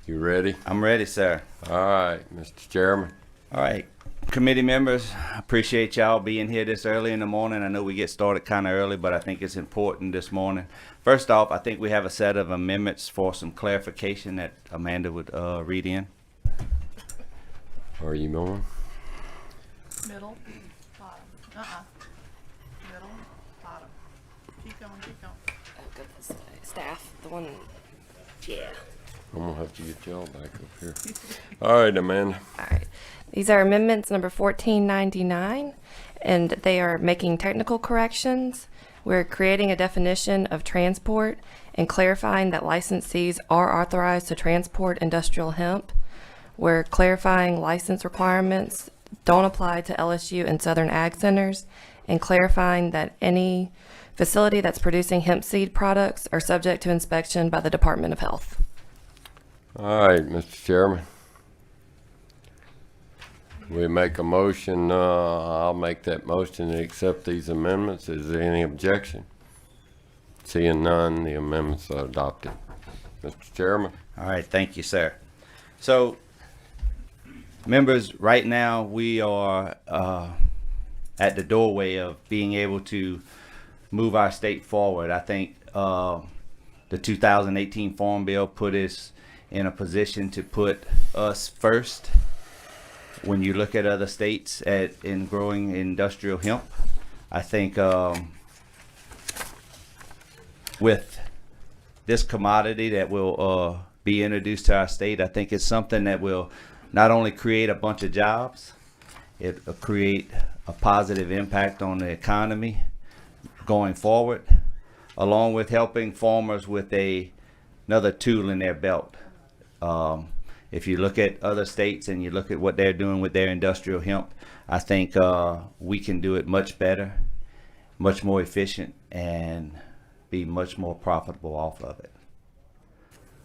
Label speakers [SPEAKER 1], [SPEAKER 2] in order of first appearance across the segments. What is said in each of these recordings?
[SPEAKER 1] You ready?
[SPEAKER 2] I'm ready, sir.
[SPEAKER 1] All right, Mr. Chairman.
[SPEAKER 2] All right. Committee members, I appreciate y'all being here this early in the morning. I know we get started kind of early, but I think it's important this morning. First off, I think we have a set of amendments for some clarification that Amanda would read in.
[SPEAKER 1] Are you going?
[SPEAKER 3] Middle, bottom. Middle, bottom. Keep going, keep going.
[SPEAKER 4] Oh, goodness. Staff, the one, yeah.
[SPEAKER 1] I'm gonna have to get y'all back up here. All right, Amanda.
[SPEAKER 4] All right. These are amendments number 1499, and they are making technical corrections. We're creating a definition of transport and clarifying that licensees are authorized to transport industrial hemp. We're clarifying license requirements don't apply to LSU and Southern Ag Centers, and clarifying that any facility that's producing hemp seed products are subject to inspection by the Department of Health.
[SPEAKER 1] All right, Mr. Chairman. We make a motion. I'll make that motion to accept these amendments. Is there any objection? Seeing none, the amendments are adopted. Mr. Chairman.
[SPEAKER 2] All right, thank you, sir. So, members, right now we are at the doorway of being able to move our state forward. I think the 2018 Farm Bill put us in a position to put us first when you look at other states in growing industrial hemp. I think with this commodity that will be introduced to our state, I think it's something that will not only create a bunch of jobs, it will create a positive impact on the economy going forward, along with helping farmers with another tool in their belt. If you look at other states and you look at what they're doing with their industrial hemp, I think we can do it much better, much more efficient, and be much more profitable off of it.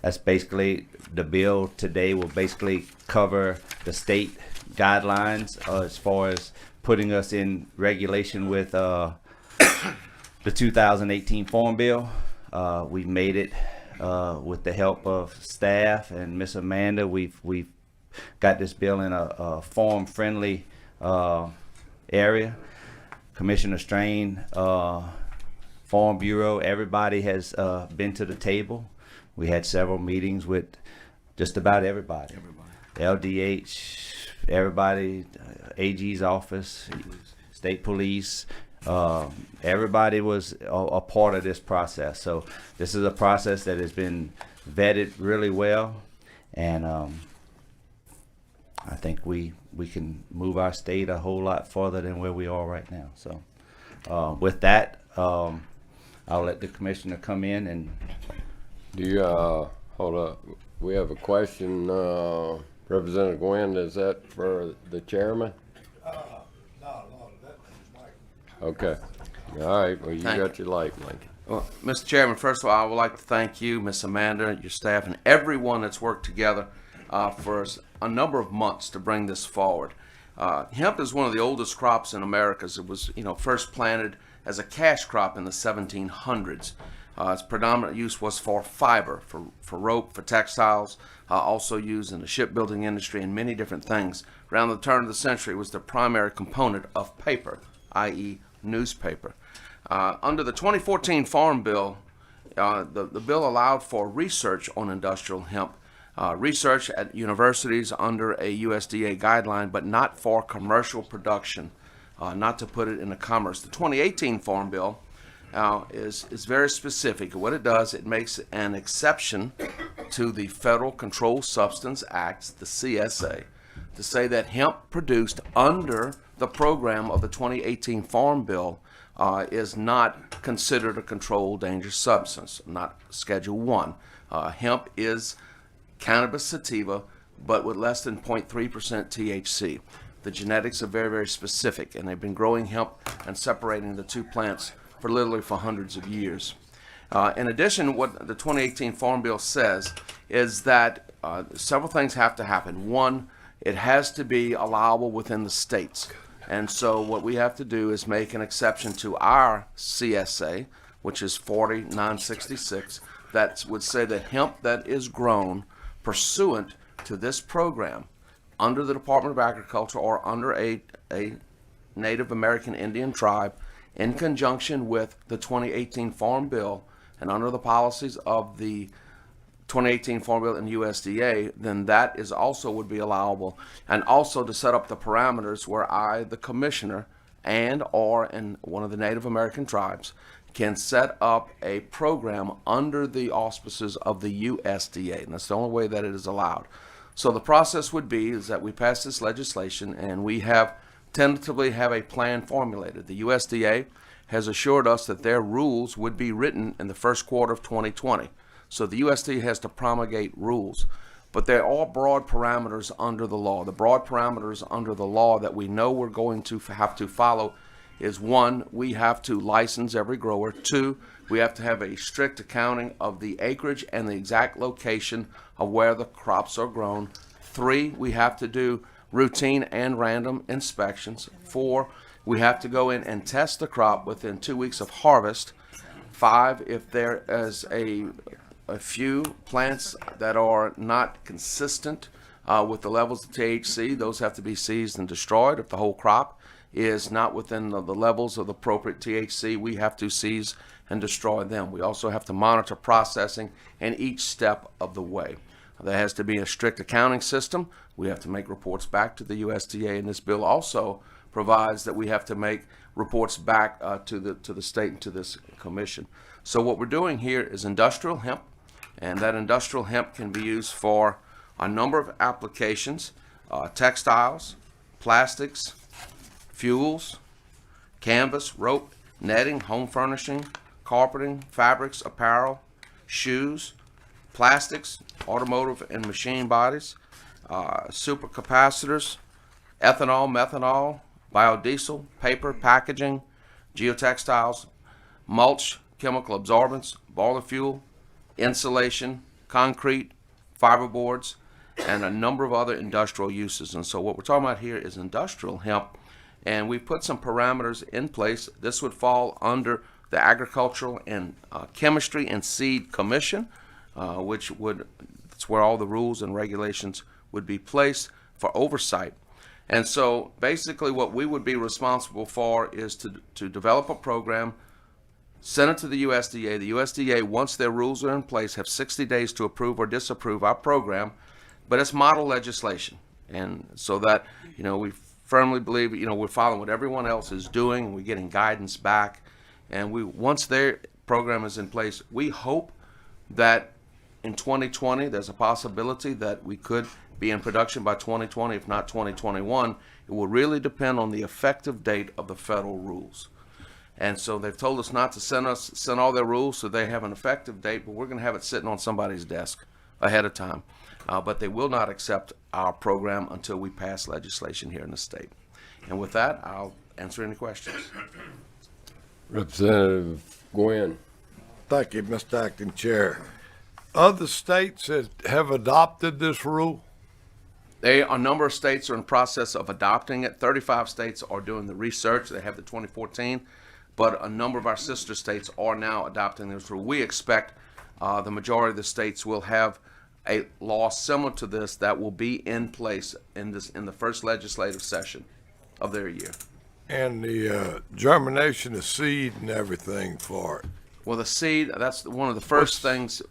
[SPEAKER 2] That's basically the bill today. Will basically cover the state guidelines as far as putting us in regulation with the 2018 Farm Bill. We made it with the help of staff and Miss Amanda. We've got this bill in a farm-friendly area. Commissioner Strain, Farm Bureau, everybody has been to the table. We had several meetings with just about everybody. LDH, everybody, AG's office, state police, everybody was a part of this process. So this is a process that has been vetted really well, and I think we can move our state a whole lot further than where we are right now. So with that, I'll let the commissioner come in and.
[SPEAKER 1] Do you, hold up, we have a question, Representative Gwynn, is that for the chairman?
[SPEAKER 5] No, that was Mike.
[SPEAKER 1] Okay, all right, well, you
[SPEAKER 6] Thank
[SPEAKER 1] got your light, Lincoln.
[SPEAKER 6] Well, Mr. Chairman, first of all, I would like to thank you, Miss Amanda, your staff, and everyone that's worked together for a number of months to bring this forward. Hemp is one of the oldest crops in America. It was, first planted as a cash crop in the 1700s. Its predominant use was for fiber, for rope, for textiles, also used in the shipbuilding industry and many different things. Around the turn of the century, it was the primary component of paper, i.e. newspaper. Under the 2014 Farm Bill, the bill allowed for research on industrial hemp, research at universities under a USDA guideline, but not for commercial production, not to put it into commerce. The 2018 Farm Bill is very specific. What it does, it makes an exception to the Federal Controlled Substance Act, the CSA, to say that hemp produced under the program of the 2018 Farm Bill is not considered a controlled dangerous substance, not Schedule 1. Hemp is cannabis sativa, but with less than 0.3% THC. The genetics are very, very specific, and they've been growing hemp and separating the two plants literally for hundreds of years. In addition, what the 2018 Farm Bill says is that several things have to happen. One, it has to be allowable within the states. And so what we have to do is make an exception to our CSA, which is 4966, that would say that hemp that is grown pursuant to this program under the Department of Agriculture or under a Native American Indian tribe in conjunction with the 2018 Farm Bill and under the policies of the 2018 Farm Bill and USDA, then that is also would be allowable. And also to set up the parameters where I, the commissioner, and or in one of the Native American tribes can set up a program under the auspices of the USDA. And that's the only way that it is allowed. So the process would be is that we pass this legislation and we have tentatively have a plan formulated. The USDA has assured us that their rules would be written in the first quarter of 2020. So the USDA has to promulgate rules. But they're all broad parameters under the law. The broad parameters under the law that we know we're going to have to follow is 1, we have to license every grower. 2, we have to have a strict accounting of the acreage and the exact location of where the crops are grown. 3, we have to do routine and random inspections. 4, we have to go in and test the crop within 2 weeks of harvest. 5, if there is a few plants that are not consistent with the levels of THC, those have to be seized and destroyed. If the whole crop is not within the levels of the appropriate THC, we have to seize and destroy them. We also have to monitor processing in each step of the way. There has to be a strict accounting system. We have to make reports back to the USDA, and this bill also provides that we have to make reports back to the state and to this commission. So what we're doing here is industrial hemp, and that industrial hemp can be used for a number of applications: textiles, plastics, fuels, canvas, rope, netting, home furnishing, carpeting, fabrics, apparel, shoes, plastics, automotive and machine bodies, supercapacitors, ethanol, methanol, biodiesel, paper, packaging, geotextiles, mulch, chemical absorbents, boiler fuel, insulation, concrete, fiberboards, and a number of other industrial uses. And so what we're talking about here is industrial hemp, and we've put some parameters in place. This would fall under the Agricultural and Chemistry and Seed Commission, which would, that's where all the rules and regulations would be placed for oversight. And so basically what we would be responsible for is to develop a program, send it to the USDA. The USDA, once their rules are in place, have 60 days to approve or disapprove our program, but it's model legislation. And so that, we firmly believe, we're following what everyone else is doing, and we're getting guidance back. And once their program is in place, we hope that in 2020, there's a possibility that we could be in production by 2020, if not 2021. It will really depend on the effective date of the federal rules. And so they've told us not to send all their rules so they have an effective date, but we're going to have it sitting on somebody's desk ahead of time. But they will not accept our program until we pass legislation here in the state. And with that, I'll answer any questions.
[SPEAKER 1] Representative Gwynn.
[SPEAKER 5] Thank you, Mr. Acting Chair. Other states that have adopted this rule?
[SPEAKER 6] A number of states are in process of adopting it. 35 states are doing the research. They have the 2014, but a number of our sister states are now adopting this rule. We expect the majority of the states will have a law similar to this that will be in place in the first legislative session of their year.
[SPEAKER 5] And the germination of seed and everything for it.
[SPEAKER 6] Well, the seed, that's one of the first things.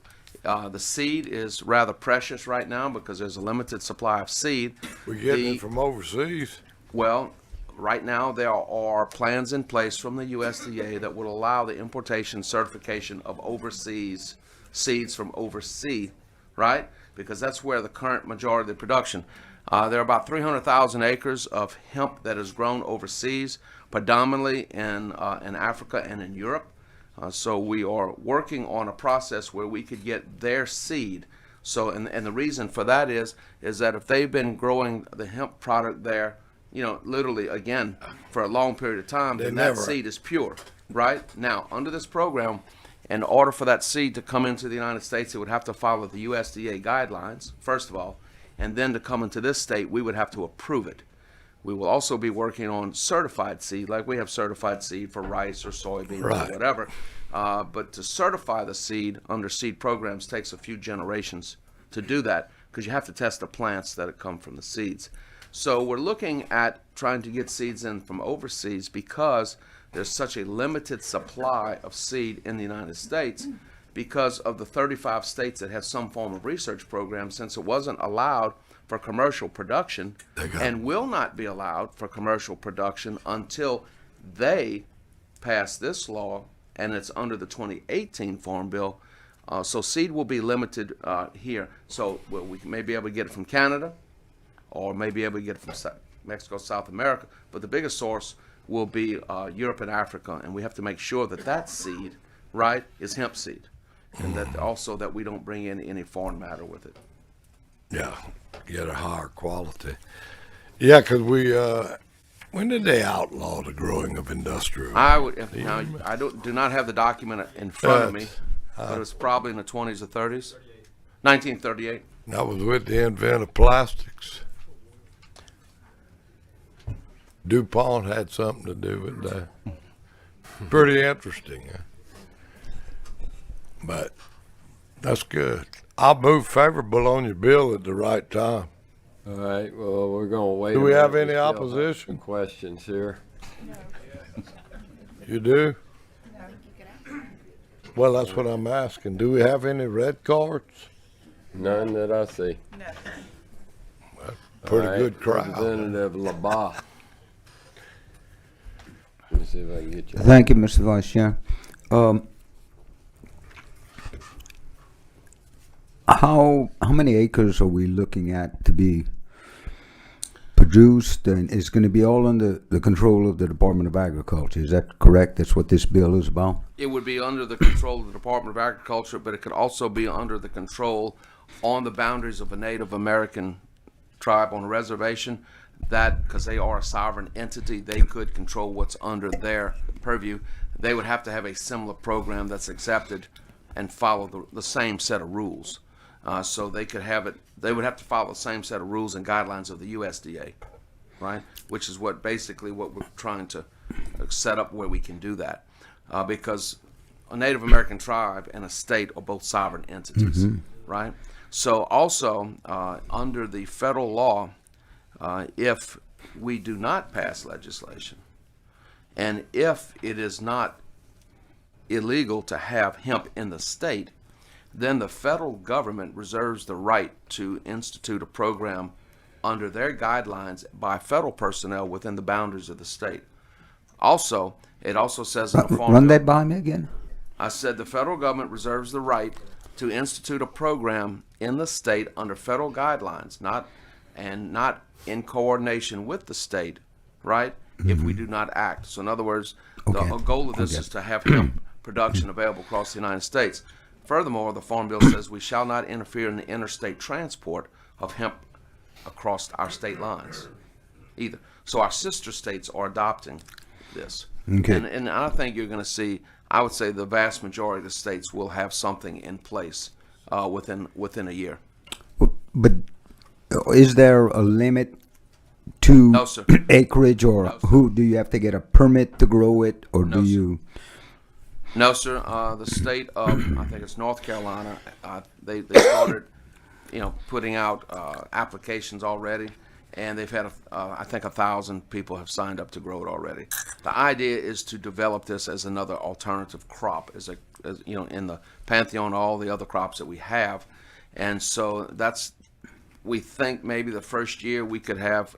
[SPEAKER 6] The seed is rather precious right now because there's a limited supply of seed.
[SPEAKER 5] We're getting it from overseas.
[SPEAKER 6] Well, right now there are plans in place from the USDA that will allow the importation certification of overseas seeds from overseas, right? Because that's where the current majority of the production. There are about 300,000 acres of hemp that is grown overseas, predominantly in Africa and in Europe. So we are working on a process where we could get their seed. So, and the reason for that is that if they've been growing the hemp product there, literally again for a long period of time, then that seed is pure, right? Now, under this program, in order for that seed to come into the United States, it would have to follow the USDA guidelines, first of all, and then to come into this state, we would have to approve it. We will also be working on certified seed, like we have certified seed for rice or soybeans or whatever. But to certify the seed under seed programs takes a few generations to do that. because you have to test the plants that come from the seeds. So we're looking at trying to get seeds in from overseas because there's such a limited supply of seed in the United States because of the 35 states that have some form of research program, since it wasn't allowed for commercial production and will not be allowed for commercial production until they pass this law, and it's under the 2018 Farm Bill. So seed will be limited here. So we may be able to get it from Canada, or may be able to get it from Mexico, South America, but the biggest source will be Europe and Africa, and we have to make sure that that seed, right, is hemp seed, and that also that we don't bring in any foreign matter with it.
[SPEAKER 5] Yeah, get a higher quality. Yeah, 'cause when did they outlaw the growing of industrial?
[SPEAKER 6] I do not have the document in front of me, but it was probably in the 20s or 30s, 1938.
[SPEAKER 5] That was with the invent of plastics. DuPont had something to do with that. Pretty interesting, huh? But that's good. I'll move favorable on your bill at the right time.
[SPEAKER 1] All right, well, we're gonna wait.
[SPEAKER 5] Do
[SPEAKER 1] a
[SPEAKER 5] we have
[SPEAKER 1] minute.
[SPEAKER 5] any
[SPEAKER 1] still have
[SPEAKER 5] opposition?
[SPEAKER 1] some questions here.
[SPEAKER 5] You do? Well, that's what I'm asking. Do we have any red cards?
[SPEAKER 1] None that I see.
[SPEAKER 3] No.
[SPEAKER 5] Pretty
[SPEAKER 1] All right,
[SPEAKER 5] good crowd.
[SPEAKER 1] Representative LaBaugh. Let me see if I can get you.
[SPEAKER 7] Thank you, Mr. Vice Chair. How many acres are we looking at to be produced, and it's going to be all under the control of the Department of Agriculture? Is that correct? That's what this bill is about?
[SPEAKER 6] It would be under the control of the Department of Agriculture, but it could also be under the control on the boundaries of a Native American tribe on a reservation. That, because they are a sovereign entity, they could control what's under their purview. They would have to have a similar program that's accepted and follow the same set of rules. So they could have it, they would have to follow the same set of rules and guidelines of the USDA, right? Which is what we're trying to set up where we can do that. Because a Native American tribe and a state are both sovereign entities, right? So also, under the federal law, if we do not pass legislation, and if it is not illegal to have hemp in the state, then the federal government reserves the right to institute a program under their guidelines by federal personnel within the boundaries of the state. Also, it also says in the Farm
[SPEAKER 7] Run
[SPEAKER 6] Bill,
[SPEAKER 7] that by me again.
[SPEAKER 6] I said the federal government reserves the right to institute a program in the state under federal guidelines, not in coordination with the state, right? If we do not act. So in other words, the
[SPEAKER 7] Okay.
[SPEAKER 6] goal of this is to have hemp production available across the United States. Furthermore, the Farm Bill says we shall not interfere in the interstate transport of hemp across our state lines either. So our sister states are adopting this.
[SPEAKER 7] Okay.
[SPEAKER 6] And I think you're going to see, I would say the vast majority of the states will have something in place within a year.
[SPEAKER 7] But is there a limit to
[SPEAKER 6] No, sir.
[SPEAKER 7] acreage, or
[SPEAKER 6] No, sir.
[SPEAKER 7] who do you have to get a permit to grow it, or
[SPEAKER 6] No,
[SPEAKER 7] do
[SPEAKER 6] sir.
[SPEAKER 7] you?
[SPEAKER 6] No, sir. The state of, I think it's North Carolina, they started, putting out applications already, and they've had, I think 1,000 people have signed up to grow it already. The idea is to develop this as another alternative crop, as in the pantheon of all the other crops that we have, and so we think maybe the first year we could have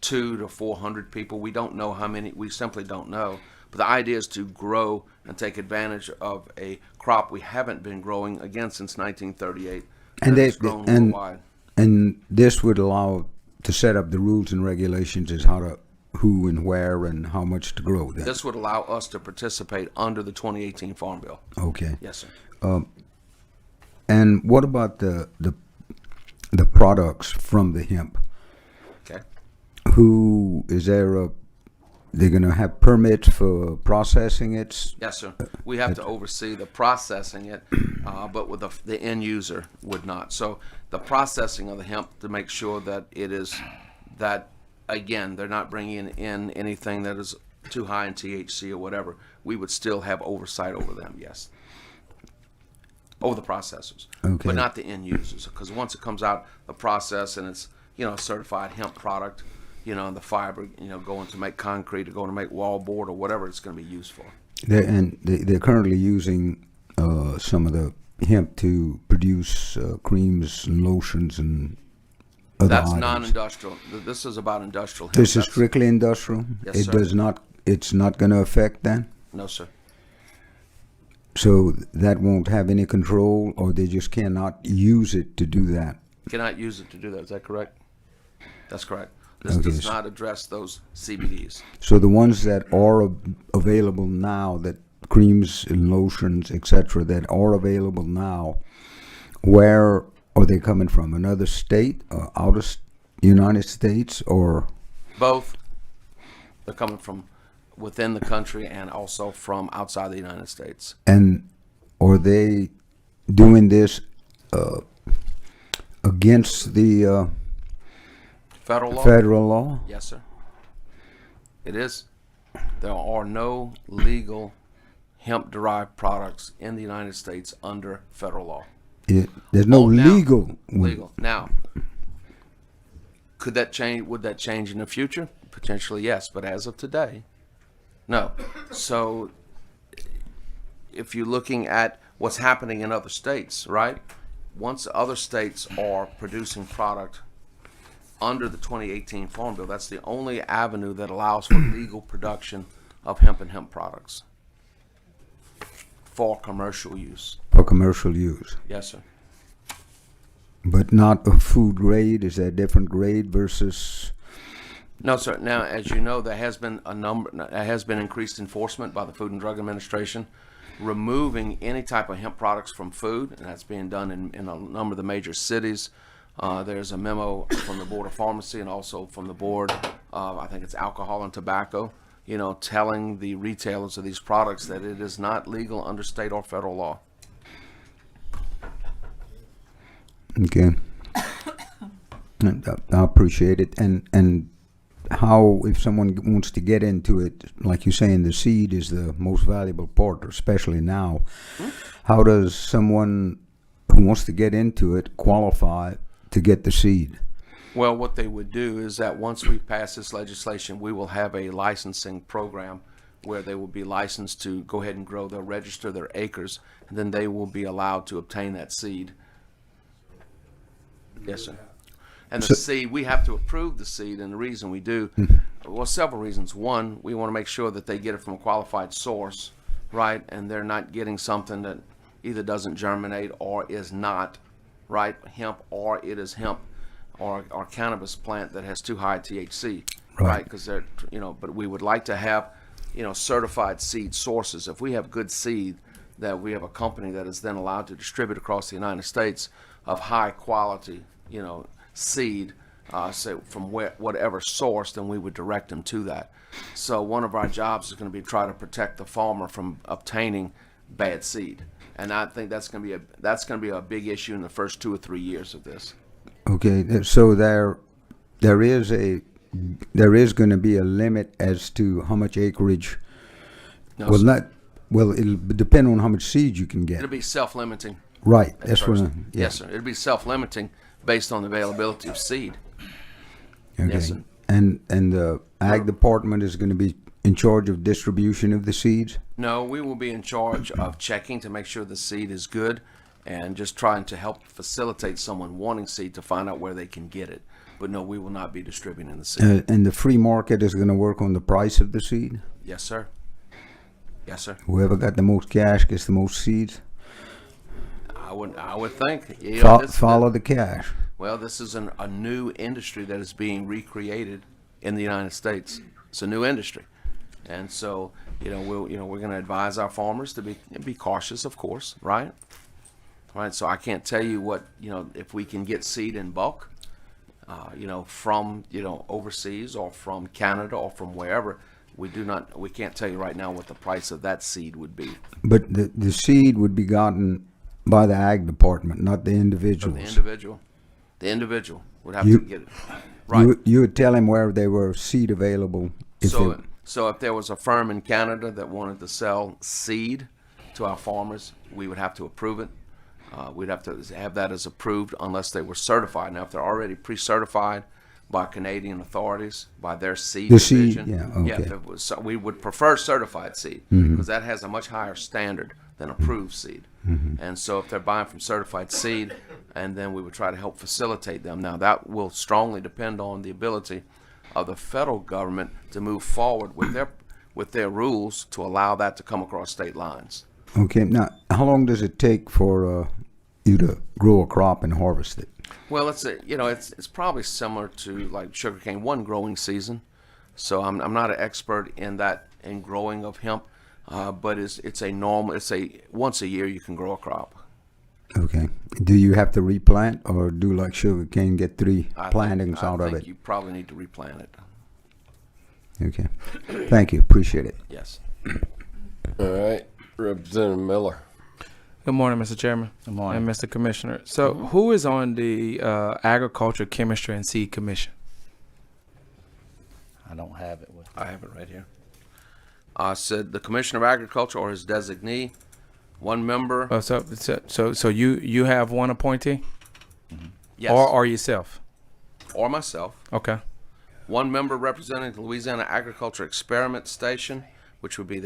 [SPEAKER 6] 200 to 400 people. We don't know how many. We simply don't know. But the idea is to grow and take advantage of a crop we haven't been growing again since 1938.
[SPEAKER 7] And
[SPEAKER 6] it's grown worldwide.
[SPEAKER 7] And this would allow to set up the rules and regulations as who and where and how much to grow. Then.
[SPEAKER 6] This would allow us to participate under the 2018 Farm Bill.
[SPEAKER 7] Okay.
[SPEAKER 6] Yes, sir.
[SPEAKER 7] And what about the products from the hemp?
[SPEAKER 6] Okay.
[SPEAKER 7] Who is there? They're going to have permits for processing it.
[SPEAKER 6] Yes, sir. We have to oversee the processing it, but with the end user would not. So the processing of the hemp to make sure that it is that, again, they're not bringing in anything that is too high in THC or whatever. We would still have oversight over them. Yes. or the processors,
[SPEAKER 7] Okay.
[SPEAKER 6] but not the end users. Because once it comes out the process and it's, you know, a certified hemp product, you know, and the fiber, you know, going to make concrete or going to make wallboard or whatever it's going to be used for.
[SPEAKER 7] They're currently using some of the hemp to produce creams and lotions and other
[SPEAKER 6] That's
[SPEAKER 7] items.
[SPEAKER 6] non-industrial. This is about industrial hemp.
[SPEAKER 7] This is
[SPEAKER 6] That's-
[SPEAKER 7] strictly industrial.
[SPEAKER 6] Yes,
[SPEAKER 7] It
[SPEAKER 6] sir.
[SPEAKER 7] does not. It's not going to affect that.
[SPEAKER 6] No, sir.
[SPEAKER 7] So that won't have any control, or they just cannot use it to do that.
[SPEAKER 6] Cannot use it to do that. Is that correct? That's correct. This
[SPEAKER 7] Okay,
[SPEAKER 6] does
[SPEAKER 7] so-
[SPEAKER 6] not address those CBDs.
[SPEAKER 7] So the ones that are available now, that creams and lotions, etc., that are available now, where are they coming from? Another state, out of United States, or
[SPEAKER 6] Both. They're coming from within the country and also from outside the United States.
[SPEAKER 7] and are they doing this against the
[SPEAKER 6] Federal law?
[SPEAKER 7] federal law?
[SPEAKER 6] Yes, sir. It is. There are no legal hemp-derived products in the United States under federal law.
[SPEAKER 7] There's no
[SPEAKER 6] Oh, now-
[SPEAKER 7] legal.
[SPEAKER 6] Legal. Now, could that change? Would that change in the future? Potentially, yes. But as of today, no. So, if you're looking at what's happening in other states, right? Once other states are producing product under the 2018 Farm Bill, that's the only avenue that allows for legal production of hemp and hemp products for commercial use.
[SPEAKER 7] For commercial use,
[SPEAKER 6] Yes, sir.
[SPEAKER 7] but not a food grade. Is that a different grade versus?
[SPEAKER 6] No, sir. Now, as you know, there has been increased enforcement by the Food and Drug Administration, removing any type of hemp products from food, and that's being done in a number of the major cities. There's a memo from the Board of Pharmacy and also from the Board of, I think it's Alcohol and Tobacco, you know, telling the retailers of these products that it is not legal under state or federal law.
[SPEAKER 7] Okay. And I appreciate it. And how, if someone wants to get into it, like you're saying, the seed is the most valuable part, especially now. How does someone who wants to get into it qualify to get the seed?
[SPEAKER 6] Well, what they would do is that once we pass this legislation, we will have a licensing program where they will be licensed to go ahead and grow. They'll register their acres, and then they will be allowed to obtain that seed. Yes, sir. And the seed, we have to approve the seed, and the reason we do, well, several reasons. One, we want to make sure that they get it from a qualified source, right? And they're not getting something that either doesn't germinate or is not, right, hemp, or it is hemp or cannabis plant that has too high THC, right? Because they're, you know, but we would like to have, you know, certified seed sources. If we have good seed, that we have a company that is then allowed to distribute across the United States of high quality, you know, seed, say from whatever source, then we would direct them to that. So one of our jobs is going to be try to protect the farmer from obtaining bad seed, and I think that's going to be a big issue in the first 2 or 3 years of this.
[SPEAKER 7] Okay, so there is going to be a limit as to how much acreage.
[SPEAKER 6] No,
[SPEAKER 7] Well,
[SPEAKER 6] sir.
[SPEAKER 7] it'll depend on how much seed you can get.
[SPEAKER 6] It'll be self-limiting.
[SPEAKER 7] Right,
[SPEAKER 6] at
[SPEAKER 7] that's what.
[SPEAKER 6] first.
[SPEAKER 7] Yeah.
[SPEAKER 6] Yes, sir. It'll be self-limiting based on the availability of seed.
[SPEAKER 7] Okay.
[SPEAKER 6] Yes, sir.
[SPEAKER 7] And the ag department is going to be in charge of distribution of the seeds.
[SPEAKER 6] No, we will be in charge of checking to make sure the seed is good and just trying to help facilitate someone wanting seed to find out where they can get it. But no, we will not be distributing the seed.
[SPEAKER 7] And the free market is going to work on the price of the seed.
[SPEAKER 6] Yes, sir. Yes, sir.
[SPEAKER 7] Whoever got the most cash gets the most seeds.
[SPEAKER 6] I would think. You know,
[SPEAKER 7] Follow the cash.
[SPEAKER 6] Well, this is a new industry that is being recreated in the United States. It's a new industry, and so we're going to advise our farmers to be cautious, of course, right? Right. So I can't tell you what if we can get seed in bulk, from overseas or from Canada or from wherever. We can't tell you right now what the price of that seed would be.
[SPEAKER 7] But the seed would be gotten by the ag department, not the individuals.
[SPEAKER 6] The individual would have to get it. Right.
[SPEAKER 7] You would tell him where they were seed available.
[SPEAKER 6] So if there was a firm in Canada that wanted to sell seed to our farmers, we would have to approve it. We'd have to have that as approved unless they were certified. Now, if they're already pre-certified by Canadian authorities, by their seed
[SPEAKER 7] The seed,
[SPEAKER 6] division,
[SPEAKER 7] yeah, okay.
[SPEAKER 6] if it was, we would prefer certified seed because that has a much higher standard than approved seed. And so if they're buying from certified seed, and then we would try to help facilitate them. Now, that will strongly depend on the ability of the federal government to move forward with their rules to allow that to come across state lines.
[SPEAKER 7] Okay, now how long does it take for you to grow a crop and harvest it?
[SPEAKER 6] Well, it's probably similar to like sugarcane, one growing season. So I'm not an expert in growing of hemp, but it's a once a year you can grow a crop.
[SPEAKER 7] Okay. Do you have to replant or do like sugarcane, get 3 plantings out
[SPEAKER 6] I
[SPEAKER 7] of
[SPEAKER 6] think
[SPEAKER 7] it?
[SPEAKER 6] you probably need to replant it.
[SPEAKER 7] Okay. Thank you. Appreciate it.
[SPEAKER 6] Yes.
[SPEAKER 1] All right, Representative Miller.
[SPEAKER 8] Good morning, Mr. Chairman.
[SPEAKER 2] Good morning.
[SPEAKER 8] And Mr. Commissioner. So who is on the Agriculture, Chemistry, and Seed Commission?
[SPEAKER 2] I don't have it with.
[SPEAKER 6] I have it right here. I said the Commissioner of Agriculture or his designee, one member.
[SPEAKER 8] Oh, so you have one appointee?
[SPEAKER 6] Yes.
[SPEAKER 8] Or yourself?
[SPEAKER 6] Or myself.
[SPEAKER 8] Okay.
[SPEAKER 6] One member representing the Louisiana Agriculture Experiment Station, which would be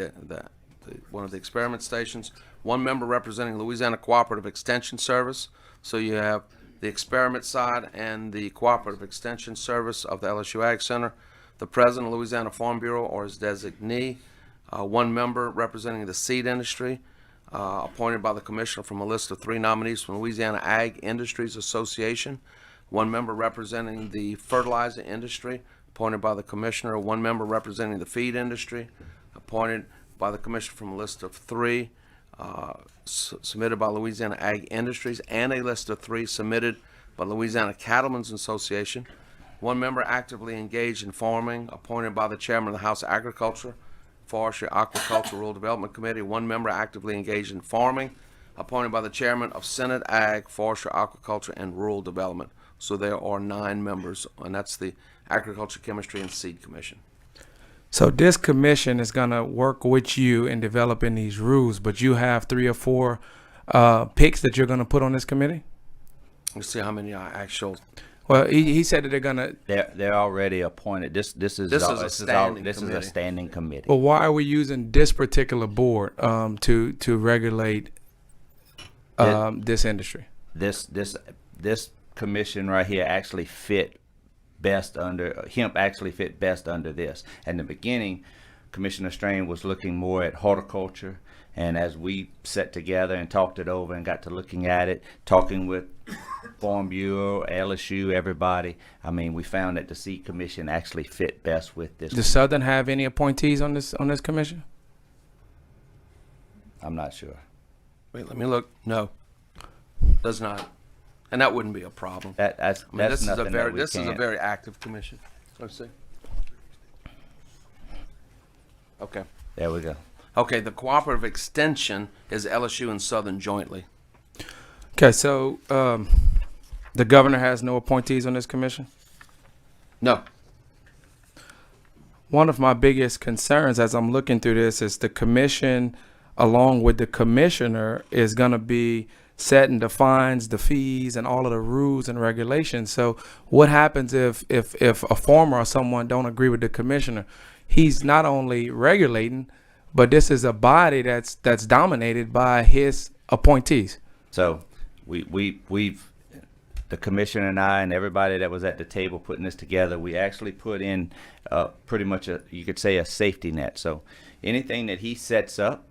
[SPEAKER 6] one of the experiment stations. One member representing Louisiana Cooperative Extension Service. So you have the experiment side and the Cooperative Extension Service of the LSU Ag Center. The president of Louisiana Farm Bureau or his designee. One member representing the seed industry, appointed by the commissioner from a list of 3 nominees from Louisiana Ag Industries Association. One member representing the fertilizer industry, appointed by the commissioner. One member representing the feed industry, appointed by the commissioner from a list of 3 submitted by Louisiana Ag Industries, and a list of 3 submitted by Louisiana Cattlemen's Association. One member actively engaged in farming, appointed by the chairman of the House of Agriculture, Forestry, Aquaculture, Rural Development Committee. One member actively engaged in farming, appointed by the chairman of Senate Ag, Forestry, Aquaculture, and Rural Development. So there are 9 members, and that's the Agriculture, Chemistry, and Seed Commission.
[SPEAKER 8] So this commission is going to work with you in developing these rules, but you have 3 or 4 picks that you're going to put on this committee?
[SPEAKER 6] Let's see how many actual.
[SPEAKER 8] Well, he said that they're going to.
[SPEAKER 2] They're already appointed. This is a standing committee.
[SPEAKER 8] Well, why are we using this particular board to regulate this industry?
[SPEAKER 2] This commission right here actually fit best under hemp. Actually fit best under this. In the beginning, Commissioner Strain was looking more at horticulture, and as we sat together and talked it over and got to looking at it, talking with Farm Bureau, LSU, everybody, I mean, we found that the Seed Commission actually fit best with this.
[SPEAKER 8] Does Southern have any appointees on this commission?
[SPEAKER 2] I'm not sure.
[SPEAKER 6] Wait, let me look. No, does not, and that wouldn't be a problem.
[SPEAKER 2] That's
[SPEAKER 6] This is
[SPEAKER 2] nothing that we
[SPEAKER 6] is a
[SPEAKER 2] can't.
[SPEAKER 6] very active commission. Let's see. Okay.
[SPEAKER 2] There we go.
[SPEAKER 6] Okay, the cooperative extension is LSU and Southern jointly.
[SPEAKER 8] Okay, so the governor has no appointees on this commission?
[SPEAKER 6] No.
[SPEAKER 8] One of my biggest concerns as I'm looking through this is the commission, along with the commissioner, is going to be setting the fines, the fees, and all of the rules and regulations. So what happens if a farmer or someone don't agree with the commissioner? He's not only regulating, but this is a body that's dominated by his appointees.
[SPEAKER 2] So we've the commissioner and I and everybody that was at the table putting this together, we actually put in pretty much you could say a safety net. So anything that he sets up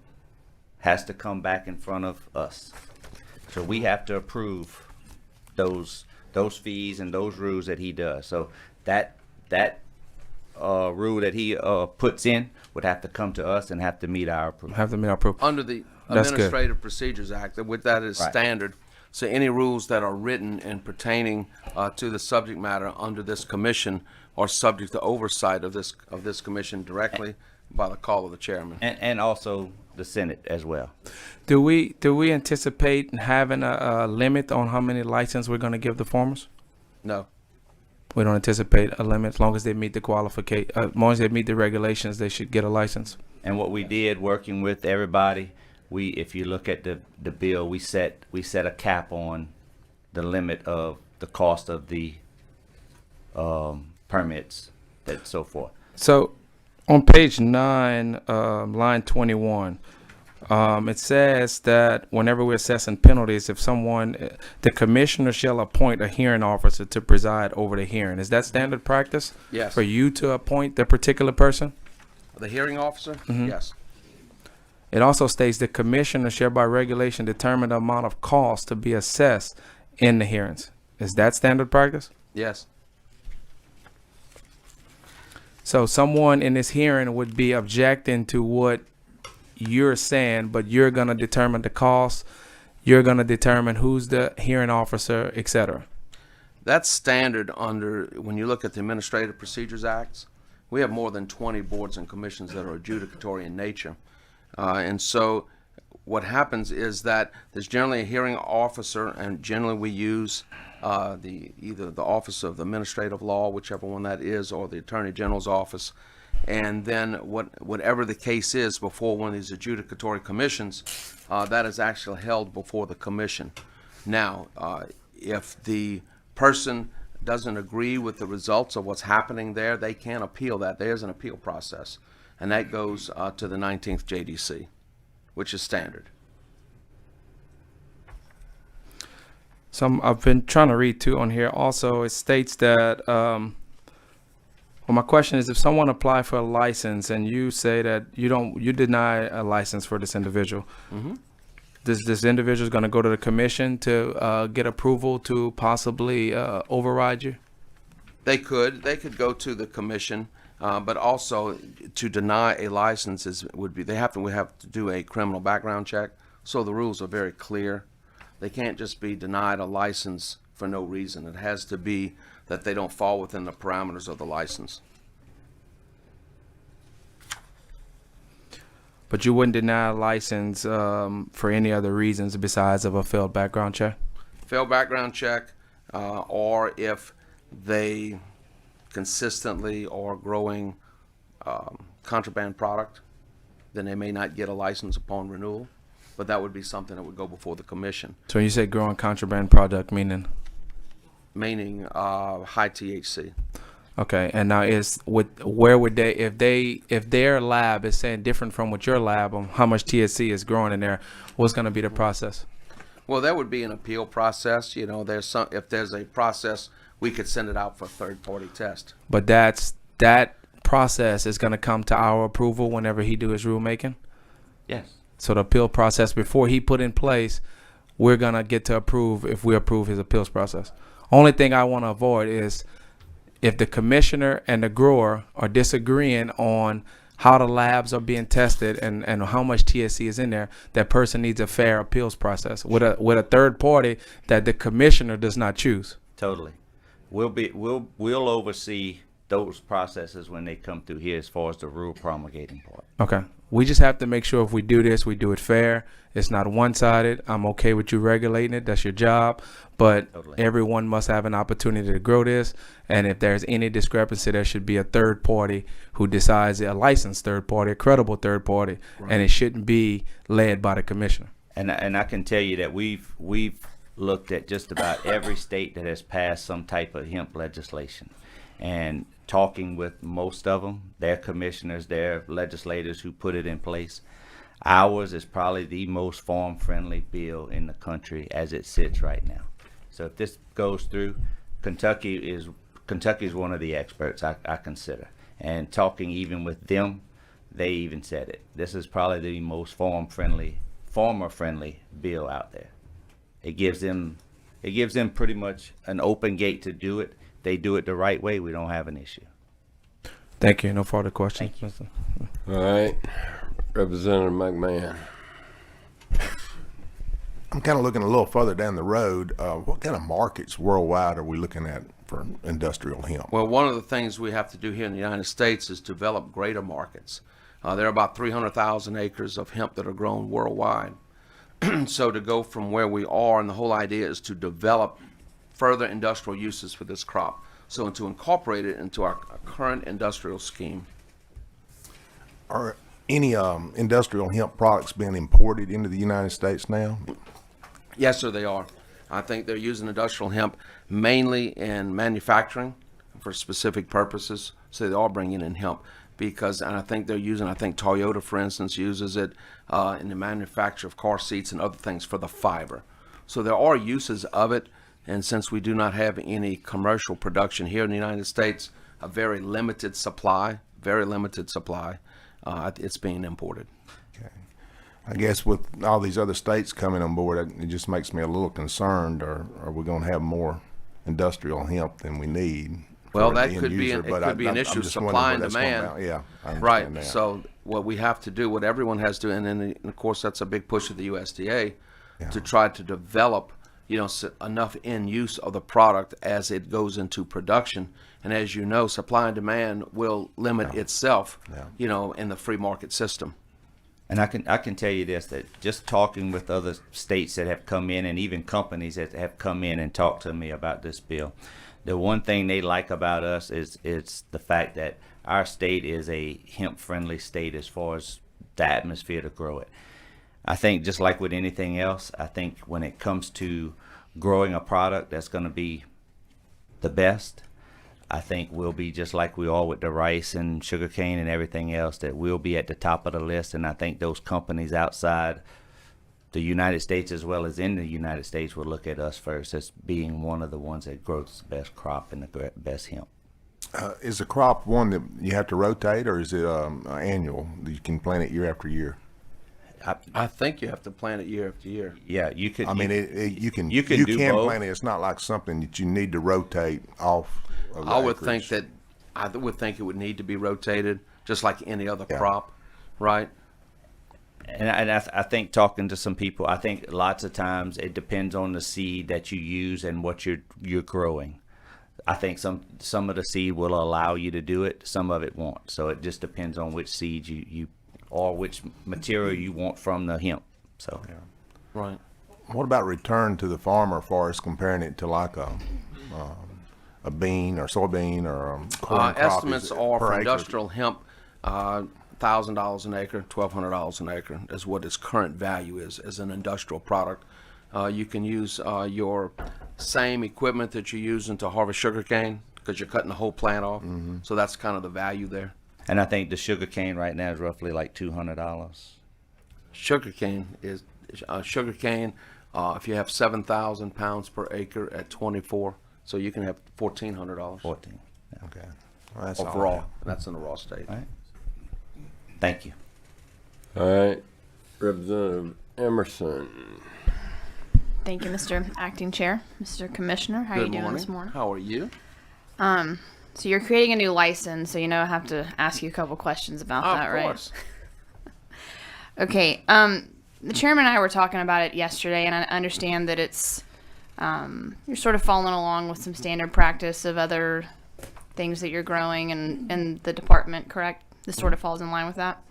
[SPEAKER 2] has to come back in front of us. So we have to approve those fees and those rules that he does. So that rule that he puts in would have to come to us and have to meet our approval.
[SPEAKER 6] Under the
[SPEAKER 8] That's good.
[SPEAKER 6] Administrative Procedures Act, with that is
[SPEAKER 2] Right.
[SPEAKER 6] standard. So any rules that are written and pertaining to the subject matter under this commission are subject to oversight of this commission directly by the call of the chairman.
[SPEAKER 2] And also the Senate as well.
[SPEAKER 8] Do we anticipate having a limit on how many licenses we're going to give the farmers?
[SPEAKER 6] No.
[SPEAKER 8] We don't anticipate a limit as long as they meet the as long as they meet the regulations, they should get a license.
[SPEAKER 2] And what we did, working with everybody, if you look at the bill, we set a cap on the limit of the cost of the permits, that so forth.
[SPEAKER 8] So on page 9, line 21, it says that whenever we're assessing penalties, if the commissioner shall appoint a hearing officer to preside over the hearing. Is that standard practice?
[SPEAKER 6] Yes.
[SPEAKER 8] For you to appoint the particular person?
[SPEAKER 6] The hearing officer?
[SPEAKER 8] Mm-hmm.
[SPEAKER 6] Yes.
[SPEAKER 8] It also states the commissioner shall by regulation determine the amount of cost to be assessed in the hearings. Is that standard practice?
[SPEAKER 6] Yes.
[SPEAKER 8] So someone in this hearing would be objecting to what you're saying, but you're going to determine the cost, you're going to determine who's the hearing officer, etc.
[SPEAKER 6] That's standard when you look at the Administrative Procedures Acts. We have more than 20 boards and commissions that are adjudicatory in nature. And so what happens is that there's generally a hearing officer, and generally we use either the Office of Administrative Law, whichever one that is, or the Attorney General's office. And then whatever the case is before one of these adjudicatory commissions, that is actually held before the commission. Now, if the person doesn't agree with the results of what's happening there, they can appeal that. There's an appeal process, and that goes to the 19th JDC, which is standard.
[SPEAKER 8] I've been trying to read too on here. Also, it states that, well, my question is, if someone apply for a license and you say that you deny a license for this individual,
[SPEAKER 6] Mm-hmm.
[SPEAKER 8] this individual is going to go to the commission to get approval to possibly override you?
[SPEAKER 6] They could go to the commission, but also to deny a license we have to do a criminal background check. So the rules are very clear. They can't just be denied a license for no reason. It has to be that they don't fall within the parameters of the license.
[SPEAKER 8] But you wouldn't deny a license for any other reasons besides of a failed background check?
[SPEAKER 6] Failed background check, or if they consistently are growing contraband product, then they may not get a license upon renewal. But that would be something that would go before the commission.
[SPEAKER 8] So when you say growing contraband product, meaning
[SPEAKER 6] high THC.
[SPEAKER 8] Okay, and now where would they if their lab is saying different from what your lab on how much THC is growing in there, what's going to be the process?
[SPEAKER 6] Well, there would be an appeal process. You know, if there's a process, we could send it out for third-party test.
[SPEAKER 8] But that process is going to come to our approval whenever he do his rulemaking.
[SPEAKER 2] Yes.
[SPEAKER 8] So the appeal process before he put in place, we're going to get to approve if we approve his appeals process. Only thing I want to avoid is if the commissioner and the grower are disagreeing on how the labs are being tested and how much THC is in there, that person needs a fair appeals process with a third party that the commissioner does not choose.
[SPEAKER 2] Totally. We'll oversee those processes when they come through here as far as the rule promulgating part.
[SPEAKER 8] Okay. We just have to make sure if we do this, we do it fair. It's not one-sided. I'm okay with you regulating it. That's your job. But
[SPEAKER 2] Totally.
[SPEAKER 8] Everyone must have an opportunity to grow this. And if there's any discrepancy, there should be a third party who decides, a licensed third party, a credible third party, right. And it shouldn't be led by the commissioner.
[SPEAKER 2] And I can tell you that we've looked at just about every state that has passed some type of hemp legislation, and talking with most of them, their commissioners, their legislators who put it in place. Ours is probably the most farm-friendly bill in the country as it sits right now. So if this goes through, Kentucky is one of the experts I consider. And talking even with them, they even said it. This is probably the most farmer-friendly bill out there. It gives them pretty much an open gate to do it. They do it the right way, we don't have an issue.
[SPEAKER 8] Thank you. No further questions.
[SPEAKER 2] Thank you.
[SPEAKER 1] All right. Representative McMahon.
[SPEAKER 9] I'm kind of looking a little further down the road. What kind of markets worldwide are we looking at for industrial hemp?
[SPEAKER 6] Well, one of the things we have to do here in the United States is develop greater markets. There are about 300,000 acres of hemp that are grown worldwide. So to go from where we are, and the whole idea is to develop further industrial uses for this crop. So to incorporate it into our current industrial scheme.
[SPEAKER 9] Are any industrial hemp products being imported into the United States now?
[SPEAKER 6] Yes, sir, they are. I think they're using industrial hemp mainly in manufacturing for specific purposes. So they are bringing in hemp because, and I think they're using, I think Toyota, for instance, uses it in the manufacture of car seats and other things for the fiber. So there are uses of it. And since we do not have any commercial production here in the United States, a very limited supply, it's being imported.
[SPEAKER 9] I guess with all these other states coming on board, it just makes me a little concerned. Are we going to have more industrial hemp than we need?
[SPEAKER 6] Well,
[SPEAKER 9] for
[SPEAKER 6] that
[SPEAKER 9] the end
[SPEAKER 6] could be
[SPEAKER 9] user?
[SPEAKER 6] it
[SPEAKER 9] But
[SPEAKER 6] could be an
[SPEAKER 9] I'm
[SPEAKER 6] issue,
[SPEAKER 9] just
[SPEAKER 6] supply
[SPEAKER 9] wondering
[SPEAKER 6] and
[SPEAKER 9] where that's
[SPEAKER 6] demand.
[SPEAKER 9] going. Yeah, I understand
[SPEAKER 6] Right.
[SPEAKER 9] that.
[SPEAKER 6] So what we have to do, what everyone has to, and then of course that's a big push of the USDA to try to develop, enough in use of the product as it goes into production. And as you know, supply and demand will limit itself, in the free market system.
[SPEAKER 2] And I can tell you this, that just talking with other states that have come in and even companies that have come in and talked to me about this bill, the one thing they like about us is the fact that our state is a hemp-friendly state as far as the atmosphere to grow it. I think just like with anything else, I think when it comes to growing a product that's going to be the best, I think we'll be just like we are with the rice and sugarcane and everything else, that we'll be at the top of the list. And I think those companies outside the United States as well as in the United States will look at us first as being one of the ones that grows the best crop and the best hemp.
[SPEAKER 9] Is the crop one that you have to rotate, or is it annual? You can plant it year after year.
[SPEAKER 6] I think you have to plant it year after year.
[SPEAKER 2] Yeah, you could.
[SPEAKER 9] I mean, you can do
[SPEAKER 2] both.
[SPEAKER 9] plant it. It's not like something that you need to rotate off. Of the
[SPEAKER 6] I would
[SPEAKER 9] acreage.
[SPEAKER 6] think it would need to be rotated, just like any other
[SPEAKER 9] Yeah.
[SPEAKER 6] crop, right?
[SPEAKER 2] And I think talking to some people, I think lots of times it depends on the seed that you use and what you're growing. I think some of the seed will allow you to do it, some of it won't. So it just depends on which seed you or which material you want from the hemp. So
[SPEAKER 6] Right.
[SPEAKER 9] What about return to the farmer as far as comparing it to like a bean or soybean or corn crop?
[SPEAKER 6] Estimates
[SPEAKER 9] Is it
[SPEAKER 6] are
[SPEAKER 9] per
[SPEAKER 6] for
[SPEAKER 9] acre?
[SPEAKER 6] industrial hemp, $1,000 an acre, $1,200 an acre is what its current value is as an industrial product. You can use your same equipment that you use to harvest sugarcane because you're cutting the whole plant off. So that's kind of the value there.
[SPEAKER 2] and I think the sugar cane right now is roughly like $200.
[SPEAKER 6] Sugarcane is if you have 7,000 pounds per acre at 24, so you can have $1,400
[SPEAKER 2] 14. Yeah.
[SPEAKER 9] Okay. Well, that's all I
[SPEAKER 6] overall.
[SPEAKER 9] have.
[SPEAKER 6] That's in the raw state.
[SPEAKER 2] All right. Thank you.
[SPEAKER 1] All right, Representative Emerson.
[SPEAKER 10] Thank you, Mr. Acting Chair. Mr. Commissioner, how are you doing this morning?
[SPEAKER 6] How are you?
[SPEAKER 10] So you're creating a new license, so I have to ask you a couple questions about that,
[SPEAKER 6] Of
[SPEAKER 10] right?
[SPEAKER 6] course.
[SPEAKER 10] Okay. The chairman and I were talking about it yesterday, and I understand that it's you're sort of following along with some standard practice of other things that you're growing in the department, correct? This sort of falls in line with that.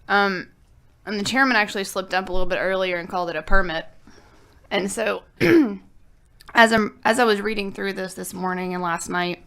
[SPEAKER 10] And the chairman actually slipped up a little bit earlier and called it a permit. And so, as I was reading through this morning and last night,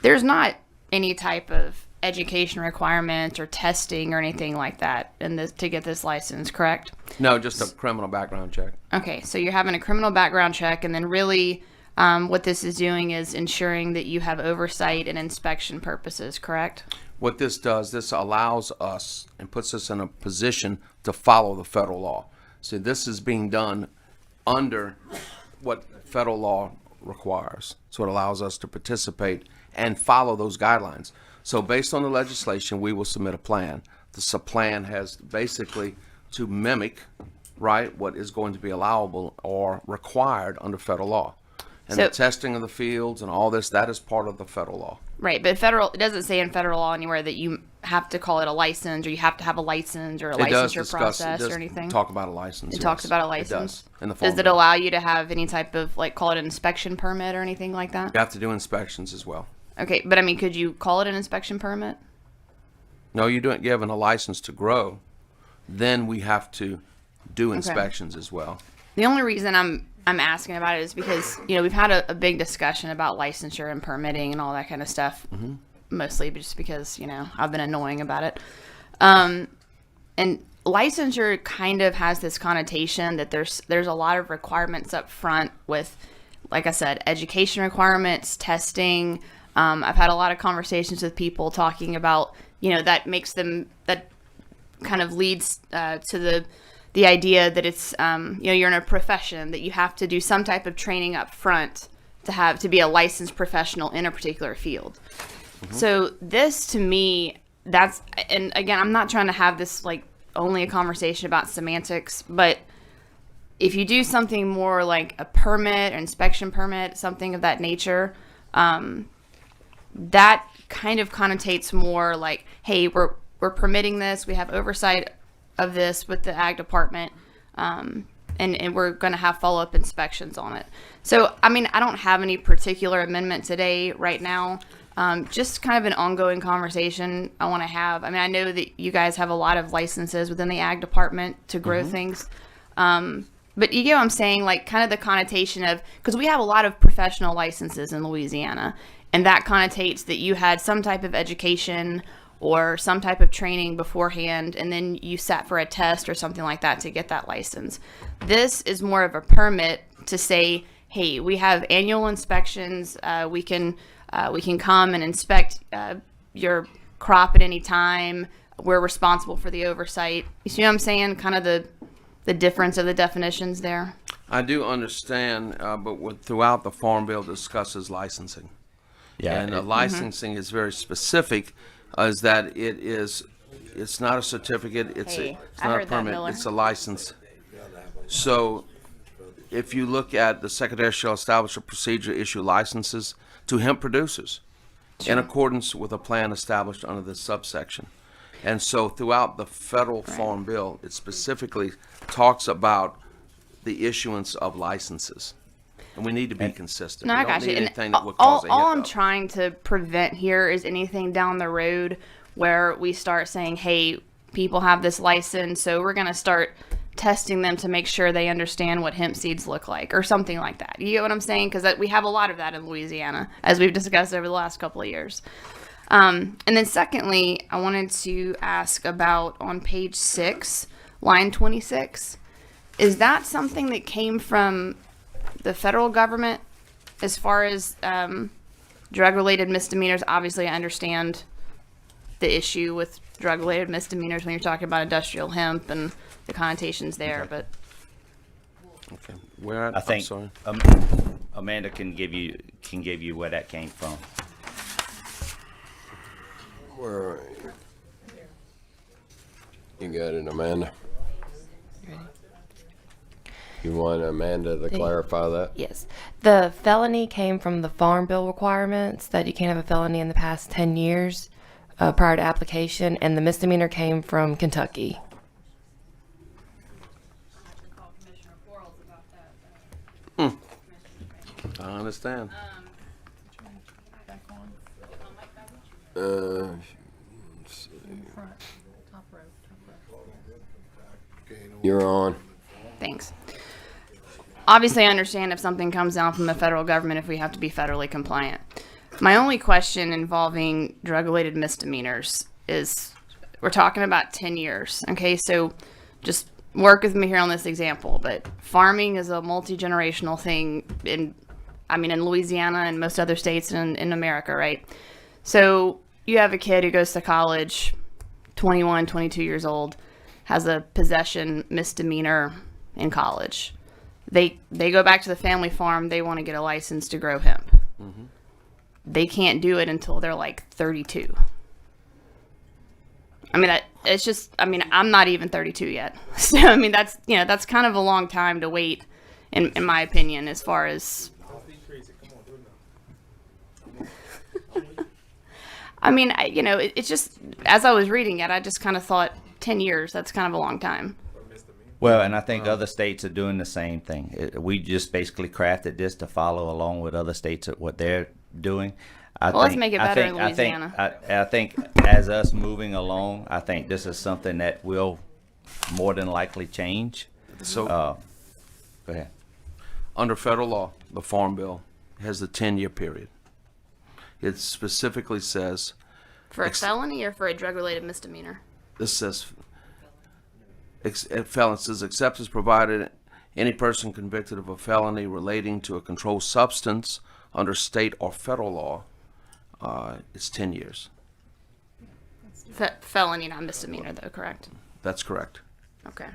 [SPEAKER 10] there's not any type of education requirement or testing or anything like that to get this license, correct?
[SPEAKER 6] No, just a criminal background check.
[SPEAKER 10] Okay, so you're having a criminal background check, and then really what this is doing is ensuring that you have oversight and inspection purposes, correct?
[SPEAKER 6] What this does, this allows us and puts us in a position to follow the federal law. So this is being done under what federal law requires. So it allows us to participate and follow those guidelines. So based on the legislation, we will submit a plan. The plan has basically to mimic, right, what is going to be allowable or required under federal law. And the
[SPEAKER 10] So-
[SPEAKER 6] testing of the fields and all this, that is part of the federal law.
[SPEAKER 10] Right, but it doesn't say in federal law anywhere that you have to call it a license or you have to have a license or a
[SPEAKER 6] It does
[SPEAKER 10] licensure
[SPEAKER 6] discuss,
[SPEAKER 10] process
[SPEAKER 6] it does
[SPEAKER 10] or anything.
[SPEAKER 6] talk about a license.
[SPEAKER 10] It talks
[SPEAKER 6] yes.
[SPEAKER 10] about a
[SPEAKER 6] It
[SPEAKER 10] license.
[SPEAKER 6] does. In the
[SPEAKER 10] Does
[SPEAKER 6] Farm
[SPEAKER 10] it
[SPEAKER 6] Bill.
[SPEAKER 10] allow you to have any type of, call it an inspection permit or anything like that?
[SPEAKER 6] You have to do inspections as well.
[SPEAKER 10] Okay, but I mean, could you call it an inspection permit?
[SPEAKER 6] No, you don't given a license to grow, then we have to do inspections as well.
[SPEAKER 10] The only reason I'm asking about it is because, we've had a big discussion about licensure and permitting and all that kind of stuff. Mostly just because, I've been annoying about it. And licensure kind of has this connotation that there's a lot of requirements up front with, like I said, education requirements, testing. I've had a lot of conversations with people talking about, that makes them, that kind of leads to the idea that it's, you're in a profession, that you have to do some type of training up front to be a licensed professional in a particular field. So this, to me, and again, I'm not trying to have this like only a conversation about semantics, but if you do something more like a permit or inspection permit, something of that nature, that kind of connotates more like, hey, we're permitting this, we have oversight of this with the ag department, and we're going to have follow-up inspections on it. So, I mean, I don't have any particular amendment today right now. Just kind of an ongoing conversation I want to have. I mean, I know that you guys have a lot of licenses within the ag department to grow things. But you get what I'm saying, like kind of the connotation of, because we have a lot of professional licenses in Louisiana, and that connotates that you had some type of education or some type of training beforehand, and then you sat for a test or something like that to get that license. This is more of a permit to say, hey, we have annual inspections, we can come and inspect your crop at any time. We're responsible for the oversight. You see what I'm saying? Kind of the difference of the definitions there.
[SPEAKER 6] I do understand, but throughout the Farm Bill discusses licensing.
[SPEAKER 2] Yeah,
[SPEAKER 6] And the licensing is very specific, is that it's not a certificate, it's
[SPEAKER 10] Hey,
[SPEAKER 6] it's
[SPEAKER 10] I
[SPEAKER 6] not a
[SPEAKER 10] heard that,
[SPEAKER 6] permit,
[SPEAKER 10] Miller.
[SPEAKER 6] it's a license. So if you look at the Secretary shall establish a procedure to issue licenses to hemp producers in accordance with a plan established under this subsection. And so throughout the federal Farm Bill, it specifically talks about the issuance of licenses. And we need to be consistent.
[SPEAKER 10] No,
[SPEAKER 6] We
[SPEAKER 10] I
[SPEAKER 6] don't
[SPEAKER 10] got you.
[SPEAKER 6] need
[SPEAKER 10] And
[SPEAKER 6] anything that would cause a
[SPEAKER 10] all I'm
[SPEAKER 6] hiccup.
[SPEAKER 10] trying to prevent here is anything down the road where we start saying, hey, people have this license, so we're going to start testing them to make sure they understand what hemp seeds look like or something like that. You get what I'm saying? Because we have a lot of that in Louisiana, as we've discussed over the last couple of years. And then secondly, I wanted to ask about on page 6, line 26. Is that something that came from the federal government as far as drug-related misdemeanors? Obviously, I understand the issue with drug-related misdemeanors when you're talking about industrial hemp and the connotations there, but
[SPEAKER 6] Okay. Where at?
[SPEAKER 2] I think
[SPEAKER 6] I'm sorry.
[SPEAKER 2] Amanda can give you where that came from.
[SPEAKER 1] Where are you? You got it, Amanda. You want Amanda to clarify that?
[SPEAKER 4] Yes. The felony came from the Farm Bill requirements that you can't have a felony in the past 10 years prior to application, and the misdemeanor came from Kentucky.
[SPEAKER 6] I understand.
[SPEAKER 3] Back on,
[SPEAKER 1] Uh,
[SPEAKER 3] front, top row, top row.
[SPEAKER 1] you're on.
[SPEAKER 10] thanks. Obviously, I understand if something comes down from the federal government if we have to be federally compliant. My only question involving drug-related misdemeanors is we're talking about 10 years. Okay, so just work with me here on this example, but farming is a multi-generational thing in Louisiana and most other states in America, right? So you have a kid who goes to college, 21, 22 years old, has a possession misdemeanor in college. They go back to the family farm. They want to get a license to grow hemp. They can't do it until they're like 32. I mean, I'm not even 32 yet. So, I mean, that's kind of a long time to wait, in my opinion, as far as. I mean, it's just, as I was reading it, I just kind of thought 10 years, that's kind of a long time.
[SPEAKER 2] Well, and I think other states are doing the same thing. We just basically crafted this to follow along with other states at what they're doing.
[SPEAKER 10] Let's make it better in Louisiana.
[SPEAKER 2] I think as us moving along, I think this is something that will more than likely change.
[SPEAKER 6] So
[SPEAKER 2] Go ahead.
[SPEAKER 6] under federal law, the Farm Bill has the 10-year period. It specifically says
[SPEAKER 10] For a felony or for a drug-related misdemeanor?
[SPEAKER 6] this says, felon says, except as provided, any person convicted of a felony relating to a controlled substance under state or federal law, it's 10 years.
[SPEAKER 10] Felony, not misdemeanor, though, correct?
[SPEAKER 6] That's correct.
[SPEAKER 10] Okay.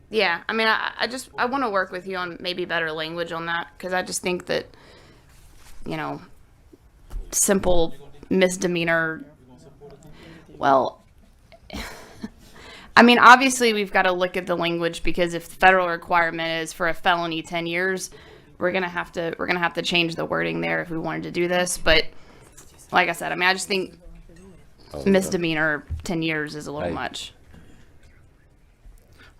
[SPEAKER 10] Yeah, I mean, I want to work with you on maybe better language on that, because I just think that, you know, simple misdemeanor, well, I mean, obviously we've got to look at the language, because if the federal requirement is for a felony 10 years, we're gonna have to change the wording there if we wanted to do this. But like I said, I mean, I just think misdemeanor 10 years is a little much.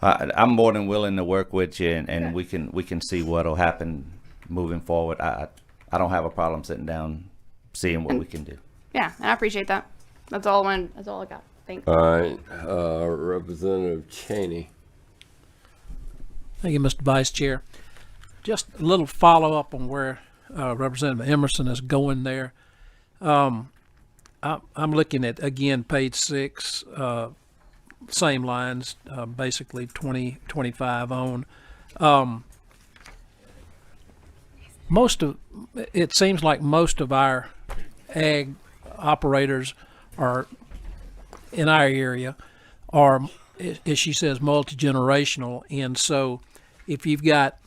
[SPEAKER 2] I'm more than willing to work with you, and we can see what'll happen moving forward. I don't have a problem sitting down, seeing what we can do.
[SPEAKER 10] Yeah, and I appreciate that. That's all I got. Thanks.
[SPEAKER 1] All right, Representative Cheney.
[SPEAKER 11] Thank you, Mr. Vice Chair. Just a little follow-up on where Representative Emerson is going there. I'm looking at, again, page 6, same lines, basically 2025 on. It seems like most of our ag operators are in our area are, as she says, multi-generational, and so if you've got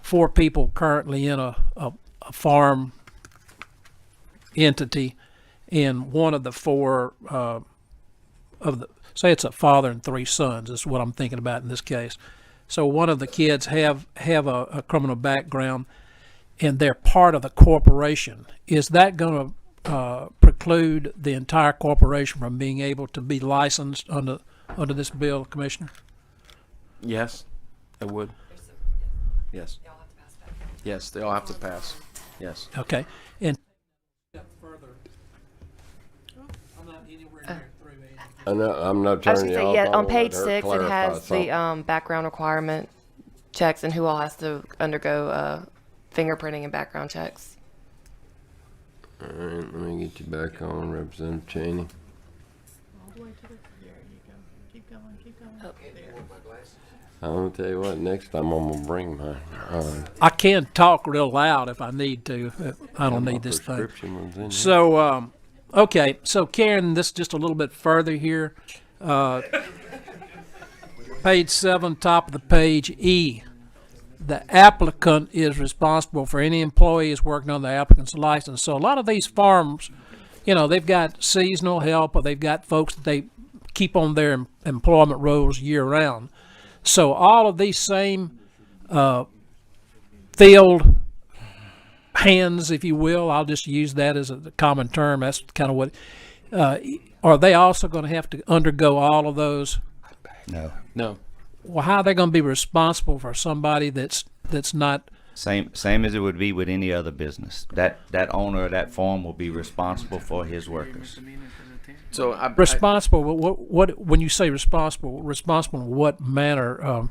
[SPEAKER 11] 4 people currently in a farm entity, and one of the 4 say it's a father and 3 sons, is what I'm thinking about in this case. So one of the kids have a criminal background, and they're part of the corporation. Is that going to preclude the entire corporation from being able to be licensed under this bill, Commissioner?
[SPEAKER 6] Yes, it would. Yes. Yes, they all have to pass. Yes.
[SPEAKER 11] Okay. And
[SPEAKER 1] I'm not
[SPEAKER 4] I was
[SPEAKER 1] turning
[SPEAKER 4] gonna
[SPEAKER 1] you
[SPEAKER 4] say,
[SPEAKER 1] off.
[SPEAKER 4] yeah,
[SPEAKER 1] I'll
[SPEAKER 4] on page
[SPEAKER 1] let her
[SPEAKER 4] 6, it
[SPEAKER 1] clarify
[SPEAKER 4] has
[SPEAKER 1] something.
[SPEAKER 4] the background requirement checks and who all has to undergo fingerprinting and background checks.
[SPEAKER 1] All right, let me get you back on, Representative Cheney.
[SPEAKER 3] All the way to the, there you go. Keep going, keep going. There.
[SPEAKER 1] I'm gonna tell you what, next time I'm gonna bring my,
[SPEAKER 11] I can talk real loud if I need to. I don't need this thing.
[SPEAKER 1] prescription ones in here.
[SPEAKER 11] So, okay. So, Karen, this just a little bit further here. Page 7, top of the page, E. The applicant is responsible for any employees working on the applicant's license. So a lot of these farms, you know, they've got seasonal help, or they've got folks that they keep on their employment rolls year round. So all of these same field hands, if you will, I'll just use that as a common term. That's kind of what. Are they also going to have to undergo all of those?
[SPEAKER 2] No.
[SPEAKER 6] No.
[SPEAKER 11] Well, how are they going to be responsible for somebody that's not?
[SPEAKER 2] Same as it would be with any other business. That owner of that farm will be responsible for his workers.
[SPEAKER 6] So
[SPEAKER 11] Responsible? What when you say responsible in what manner?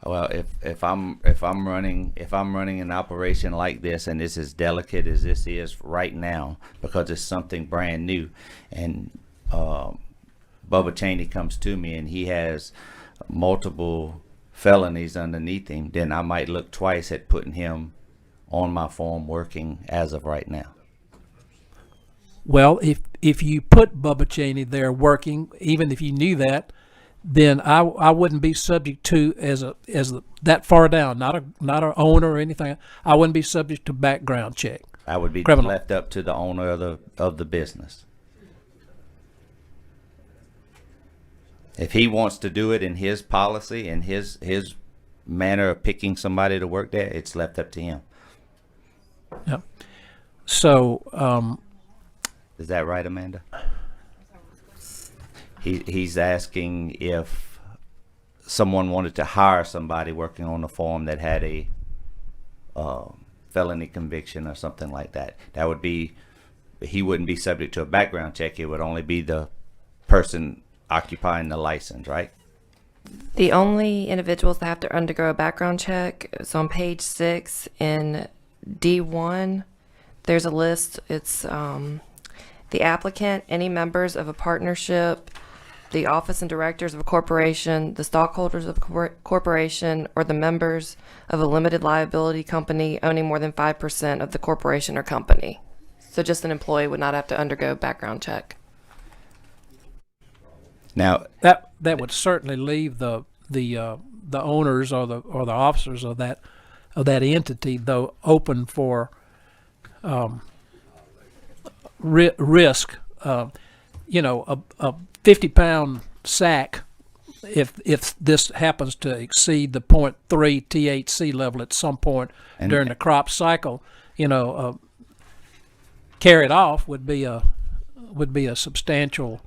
[SPEAKER 2] Well, if I'm running an operation like this, and it's as delicate as this is right now, because it's something brand new, and Bubba Cheney comes to me and he has multiple felonies underneath him, then I might look twice at putting him on my farm working as of right now.
[SPEAKER 11] Well, if you put Bubba Cheney there working, even if you knew that, then I wouldn't be subject to that far down, not an owner or anything. I wouldn't be subject to background check.
[SPEAKER 2] I would be
[SPEAKER 11] Criminal.
[SPEAKER 2] left up to the owner of the business. If he wants to do it in his policy and his manner of picking somebody to work there, it's left up to him.
[SPEAKER 11] Yeah. So.
[SPEAKER 2] Is that right, Amanda? He's asking if someone wanted to hire somebody working on the farm that had a felony conviction or something like that. That would be, he wouldn't be subject to a background check. It would only be the person occupying the license, right?
[SPEAKER 4] The only individuals that have to undergo a background check is on page 6 in D1. There's a list. It's the applicant, any members of a partnership, the office and directors of a corporation, the stockholders of a corporation, or the members of a limited liability company owning more than 5% of the corporation or company. So just an employee would not have to undergo background check.
[SPEAKER 2] Now,
[SPEAKER 11] That would certainly leave the owners or the officers of that entity, though, open for risk. A 50-pound sack, if this happens to exceed the 0.3 THC level at some point during the crop cycle, carried off would be a substantial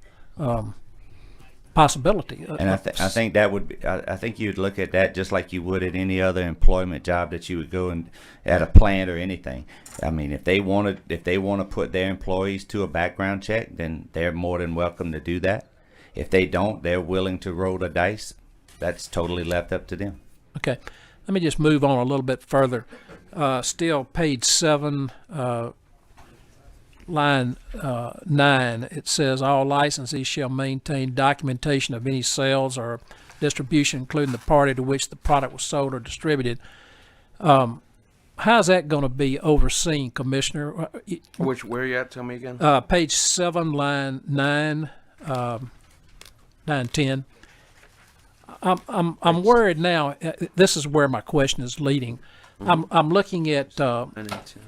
[SPEAKER 11] possibility.
[SPEAKER 2] And I think that would be, I think you'd look at that just like you would at any other employment job that you would go in at a plant or anything. I mean, if they want to put their employees to a background check, then they're more than welcome to do that. If they don't, they're willing to roll the dice. That's totally left up to them.
[SPEAKER 11] Okay, let me just move on a little bit further. Still, page 7. Line 9, it says all licensees shall maintain documentation of any sales or distribution, including the party to which the product was sold or distributed. How's that going to be overseen, Commissioner?
[SPEAKER 6] Where are you at? Tell me again.
[SPEAKER 11] Page 7, line 9, 10. I'm worried now. This is where my question is leading. I'm looking at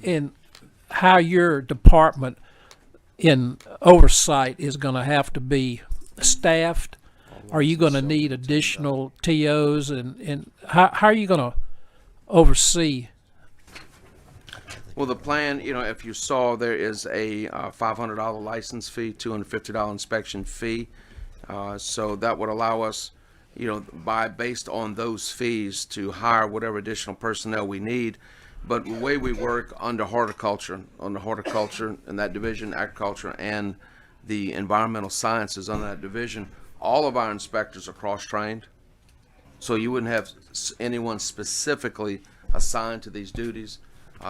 [SPEAKER 11] in how your department in oversight is going to have to be staffed. Are you going to need additional TOs, and how are you going to oversee?
[SPEAKER 6] Well, the plan, if you saw, there is a $500 license fee, $250 inspection fee. So that would allow us, based on those fees, to hire whatever additional personnel we need. But the way we work under horticulture in that division, agriculture, and the environmental sciences under that division, all of our inspectors are cross-trained. So you wouldn't have anyone specifically assigned to these duties.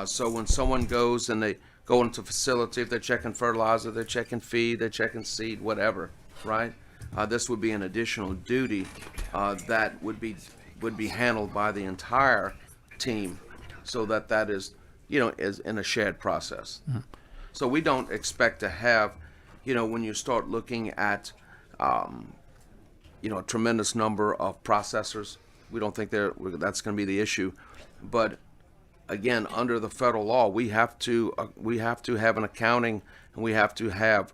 [SPEAKER 6] So when someone goes and they go into a facility, if they're checking fertilizer, they're checking feed, they're checking seed, whatever, right? This would be an additional duty that would be handled by the entire team, so that is, is in a shared process. Mm-hmm. So we don't expect to have, when you start looking at, a tremendous number of processors, we don't think that's going to be the issue. But again, under the federal law, we have to have an accounting, and we have to have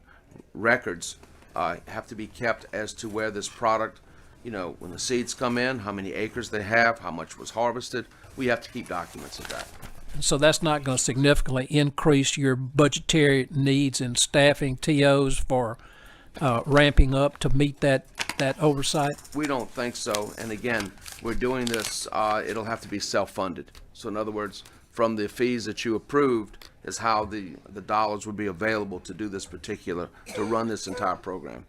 [SPEAKER 6] records have to be kept as to where this product, when the seeds come in, how many acres they have, how much was harvested. We have to keep documents of that.
[SPEAKER 11] So that's not going to significantly increase your budgetary needs in staffing TOs for ramping up to meet that oversight?
[SPEAKER 6] We don't think so. And again, we're doing this, it'll have to be self-funded. So in other words, from the fees that you approved is how the dollars would be available to do this to run this entire program.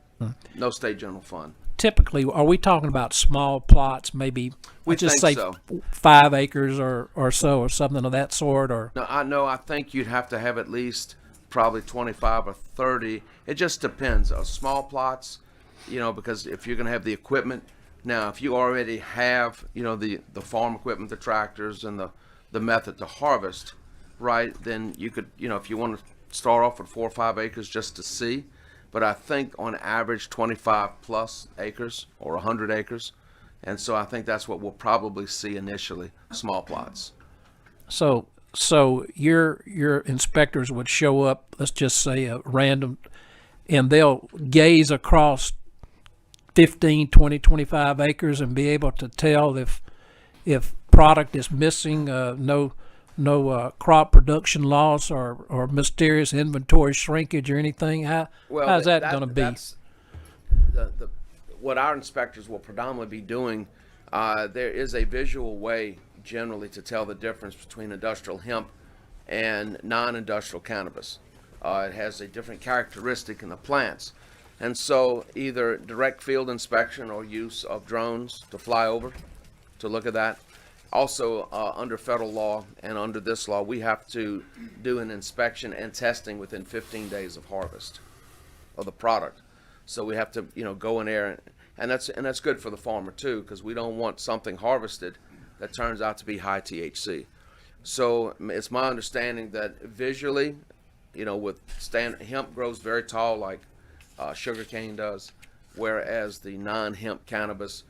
[SPEAKER 6] No state general fund.
[SPEAKER 11] Typically, are we talking about small plots, maybe,
[SPEAKER 6] We
[SPEAKER 11] just
[SPEAKER 6] think
[SPEAKER 11] say
[SPEAKER 6] so.
[SPEAKER 11] 5 acres or so, or something of that sort? Or
[SPEAKER 6] I think you'd have to have at least probably 25 or 30. It just depends. Small plots, because if you're going to have the equipment. Now, if you already have, the farm equipment, the tractors, and the method to harvest, right, then you could, if you want to start off with 4 or 5 acres just to see. But I think on average 25 plus acres or 100 acres. And so I think that's what we'll probably see initially, small plots.
[SPEAKER 11] So your inspectors would show up, let's just say a random, and they'll gaze across 15, 20, 25 acres and be able to tell if product is missing, no crop production loss or mysterious inventory shrinkage or anything. How's that going to be?
[SPEAKER 6] What our inspectors will predominantly be doing, there is a visual way generally to tell the difference between industrial hemp and non-industrial cannabis. It has a different characteristic in the plants. And so either direct field inspection or use of drones to fly over to look at that. Also, under federal law and under this law, we have to do an inspection and testing within 15 days of harvest. of the product. So we have to, go in there, and that's good for the farmer too, because we don't want something harvested that turns out to be high THC. So it's my understanding that visually, with hemp grows very tall like sugarcane does, whereas the non-hemp cannabis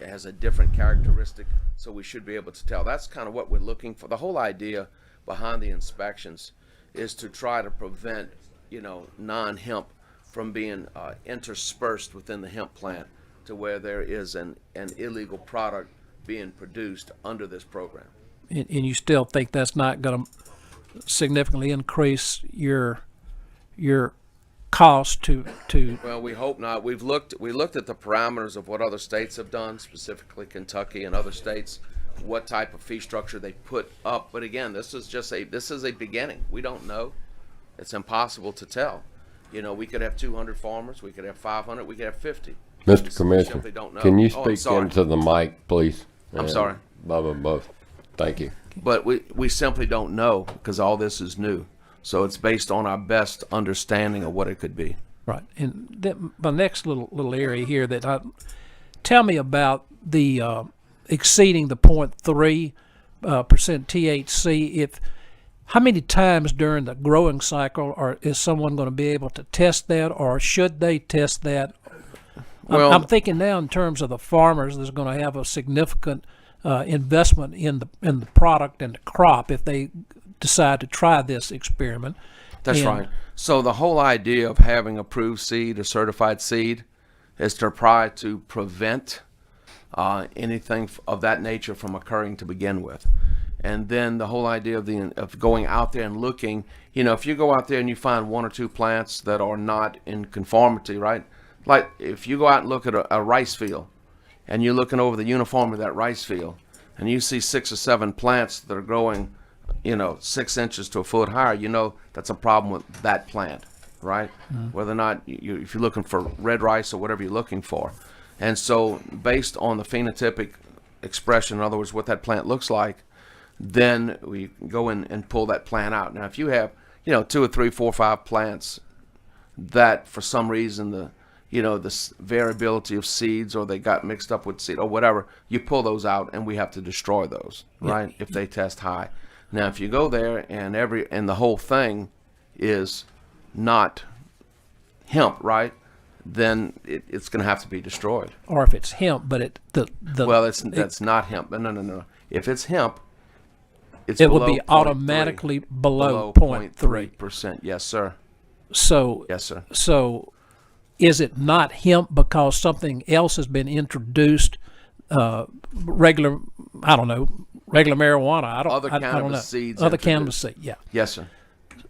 [SPEAKER 6] has a different characteristic. So we should be able to tell. That's kind of what we're looking for. The whole idea behind the inspections is to try to prevent, non-hemp from being interspersed within the hemp plant to where there is an illegal product being produced under this program.
[SPEAKER 11] And you still think that's not going to significantly increase your cost to
[SPEAKER 6] Well, we hope not. We looked at the parameters of what other states have done, specifically Kentucky and other states, what type of fee structure they put up. But again, this is a beginning. We don't know. It's impossible to tell. We could have 200 farmers, we could have 500, we could have 50.
[SPEAKER 1] Mr.
[SPEAKER 6] We
[SPEAKER 1] Commissioner,
[SPEAKER 6] simply don't know.
[SPEAKER 1] can you
[SPEAKER 6] Oh, I'm
[SPEAKER 1] speak
[SPEAKER 6] sorry.
[SPEAKER 1] into the mic, please?
[SPEAKER 6] I'm sorry.
[SPEAKER 1] Both. Thank you.
[SPEAKER 6] But we simply don't know because all this is new. So it's based on our best understanding of what it could be.
[SPEAKER 11] right. And the next little area here tell me about the exceeding the 0.3% THC. How many times during the growing cycle is someone going to be able to test that, or should they test that?
[SPEAKER 6] Well,
[SPEAKER 11] I'm thinking now in terms of the farmers that's going to have a significant investment in the product and the crop if they decide to try this experiment.
[SPEAKER 6] That's
[SPEAKER 11] And-
[SPEAKER 6] right. So the whole idea of having approved seed, a certified seed, is to try to prevent anything of that nature from occurring to begin with. And then the whole idea of going out there and looking, if you go out there and you find one or two plants that are not in conformity, right? Like if you go out and look at a rice field and you're looking over the uniform of that rice field and you see 6 or 7 plants that are growing, 6 inches to a foot higher, that's a problem with that plant, right? Whether or not if you're looking for red rice or whatever you're looking for. And so based on the phenotypic expression, in other words, what that plant looks like, then we go in and pull that plant out. Now, if you have, 2 or 3, 4, 5 plants that for some reason the variability of seeds or they got mixed up with seed or whatever, you pull those out and we have to destroy those, right? If they test high. Now, if you go there and the whole thing is not hemp, right? Then it's going to have to be destroyed.
[SPEAKER 11] Or if it's hemp, but
[SPEAKER 6] that's not hemp. No. If it's hemp, it
[SPEAKER 11] will be automatically below 0.3%.
[SPEAKER 6] Yes, sir.
[SPEAKER 11] So
[SPEAKER 6] Yes, sir.
[SPEAKER 11] So is it not hemp because something else has been introduced? Regular marijuana. I don't know.
[SPEAKER 6] Cannabis seeds.
[SPEAKER 11] Other
[SPEAKER 6] introduced.
[SPEAKER 11] cannabis seed. Yeah.
[SPEAKER 6] Yes, sir.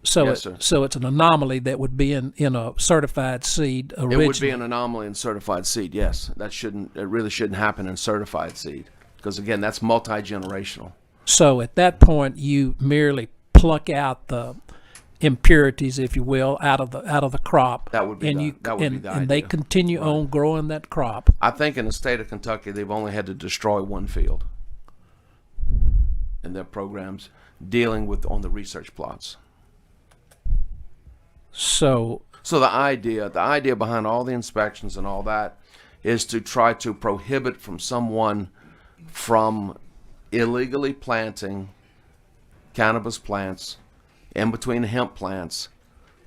[SPEAKER 11] So
[SPEAKER 6] Yes, sir.
[SPEAKER 11] so it's an anomaly that would be in a certified seed originally.
[SPEAKER 6] It would be an anomaly in certified seed. Yes, it really shouldn't happen in certified seed because again, that's multi-generational.
[SPEAKER 11] So at that point, you merely pluck out the impurities, if you will, out of the crop.
[SPEAKER 6] That would be
[SPEAKER 11] and
[SPEAKER 6] the
[SPEAKER 11] they
[SPEAKER 6] idea.
[SPEAKER 11] continue on growing that crop.
[SPEAKER 6] I think in the state of Kentucky, they've only had to destroy one field in their programs dealing with on the research plots.
[SPEAKER 11] So
[SPEAKER 6] the idea behind all the inspections and all that is to try to prohibit someone from illegally planting cannabis plants in between hemp plants,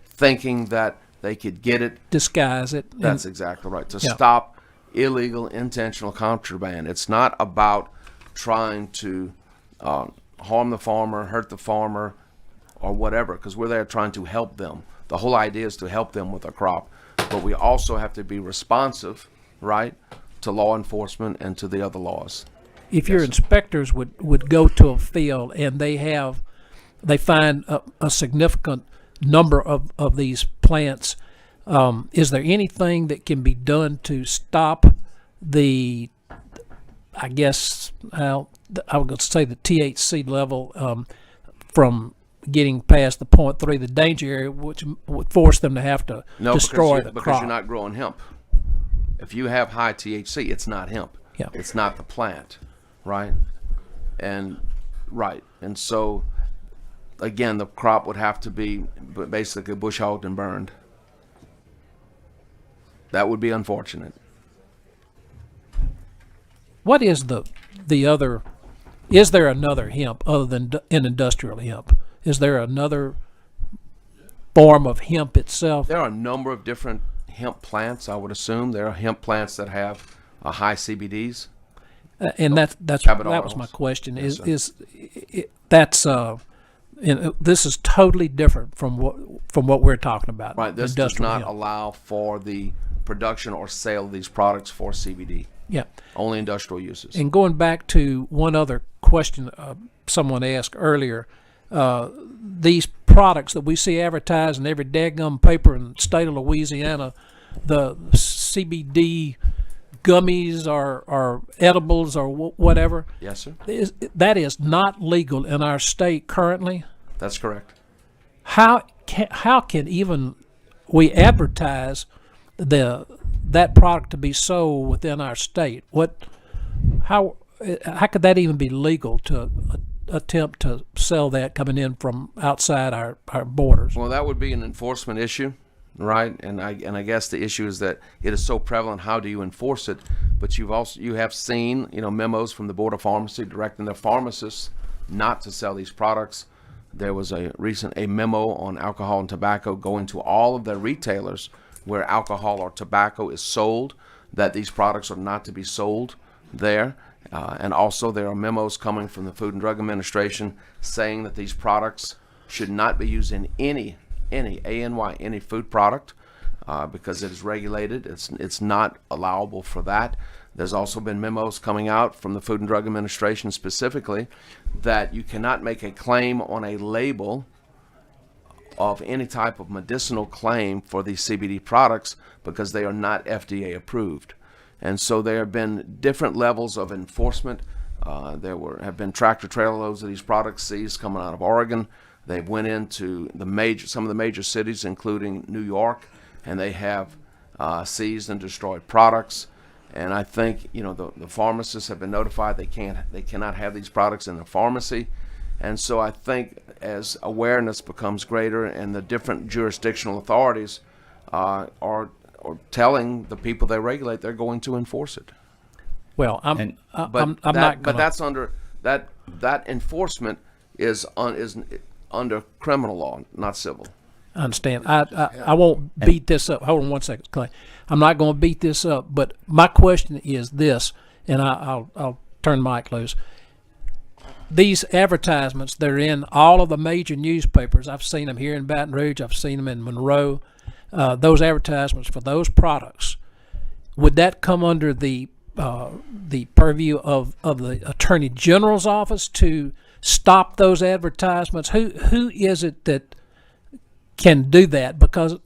[SPEAKER 6] thinking that they could get it.
[SPEAKER 11] disguise it.
[SPEAKER 6] That's exactly right. To
[SPEAKER 11] Yeah.
[SPEAKER 6] stop illegal intentional contraband. It's not about trying to harm the farmer, hurt the farmer, or whatever, because we're there trying to help them. The whole idea is to help them with a crop. But we also have to be responsive, right, to law enforcement and to the other laws.
[SPEAKER 11] If your inspectors would go to a field and they find a significant number of these plants, is there anything that can be done to stop the, I guess, I was going to say the THC level from getting past the 0.3, the danger area, which would force them to have to destroy the
[SPEAKER 6] because
[SPEAKER 11] crop?
[SPEAKER 6] you're not growing hemp. If you have high THC, it's not hemp.
[SPEAKER 11] Yeah.
[SPEAKER 6] It's not the plant, right? And so again, the crop would have to be basically bush hogged and burned. That would be unfortunate.
[SPEAKER 11] What is the other? Is there another hemp other than an industrial hemp? Is there another form of hemp itself?
[SPEAKER 6] There are a number of different hemp plants, I would assume. There are hemp plants that have high CBDs.
[SPEAKER 11] And that
[SPEAKER 6] Cannabinoids.
[SPEAKER 11] was my question.
[SPEAKER 6] Yes,
[SPEAKER 11] This is totally different from what we're talking about.
[SPEAKER 6] Right. This does
[SPEAKER 11] industrial
[SPEAKER 6] not
[SPEAKER 11] hemp.
[SPEAKER 6] allow for the production or sale of these products for CBD.
[SPEAKER 11] Yeah.
[SPEAKER 6] Only industrial uses.
[SPEAKER 11] And going back to one other question someone asked earlier, these products that we see advertised in every daggum paper in the state of Louisiana, the CBD gummies or edibles or whatever,
[SPEAKER 6] Yes, sir.
[SPEAKER 11] that is not legal in our state currently.
[SPEAKER 6] That's correct.
[SPEAKER 11] How can even we advertise that product to be sold within our state? How could that even be legal to attempt to sell that coming in from outside our borders?
[SPEAKER 6] Well, that would be an enforcement issue, right? And I guess the issue is that it is so prevalent. How do you enforce it? But you have seen memos from the Board of Pharmacy directing their pharmacists not to sell these products. There was a memo on alcohol and tobacco going to all of their retailers where alcohol or tobacco is sold, that these products are not to be sold there. And also there are memos coming from the Food and Drug Administration saying that these products should not be used in any food product because it is regulated. It's not allowable for that. There's also been memos coming out from the Food and Drug Administration specifically that you cannot make a claim on a label of any type of medicinal claim for these CBD products because they are not FDA approved. And so there have been different levels of enforcement. Have been tractor trailer loads of these products seized coming out of Oregon. They went into some of the major cities, including New York, and they have seized and destroyed products. And I think the pharmacists have been notified they cannot have these products in the pharmacy. And so I think as awareness becomes greater and the different jurisdictional authorities are telling the people they regulate they're going to enforce it.
[SPEAKER 11] Well, I'm not gonna.
[SPEAKER 6] But that's under that enforcement is under criminal law, not civil.
[SPEAKER 11] I understand. I won't beat this up. Hold on one second, Clay. I'm not going to beat this up. But my question is this, and I'll turn the mic loose. These advertisements, they're in all of the major newspapers. I've seen them here in Baton Rouge. I've seen them in Monroe. Those advertisements for those products, would that come under the purview of the Attorney General's office to stop those advertisements? Who is it that can do that? Because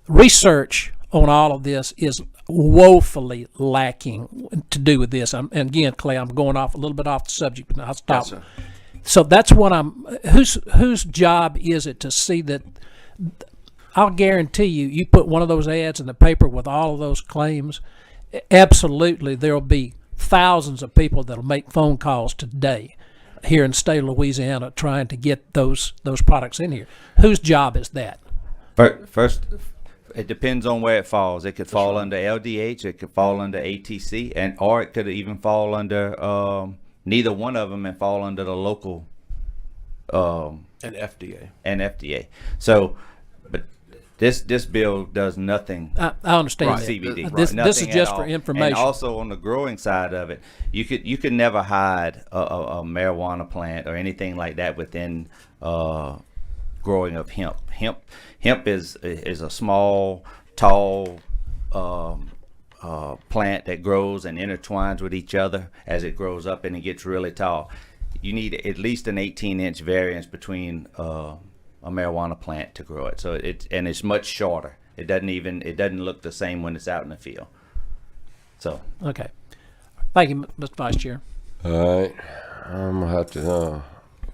[SPEAKER 11] research on all of this is woefully lacking to do with this. And again, Clay, I'm going off a little bit off the subject, but I'll stop.
[SPEAKER 6] Yes,
[SPEAKER 11] so that's what whose job is it to see that? I'll guarantee you put one of those ads in the paper with all of those claims, absolutely there'll be thousands of people that'll make phone calls today here in the state of Louisiana trying to get those products in here. Whose job is that?
[SPEAKER 2] First, it depends on where it falls. It could fall under LDH, it could fall under ATC, or it could even fall under neither one of them and fall under the local
[SPEAKER 6] and FDA.
[SPEAKER 2] So, but this bill does nothing.
[SPEAKER 11] I understand that.
[SPEAKER 2] CBD.
[SPEAKER 11] This is just for information.
[SPEAKER 2] And also on the growing side of it, you could never hide a marijuana plant or anything like that within growing of hemp. Hemp is a small, tall plant that grows and intertwines with each other as it grows up and it gets really tall. You need at least an 18-inch variance between a marijuana plant to grow it. So it's much shorter. It doesn't look the same when it's out in the field. So
[SPEAKER 11] okay, thank you, Mr. Vice Chair.
[SPEAKER 1] All right, I'm gonna have to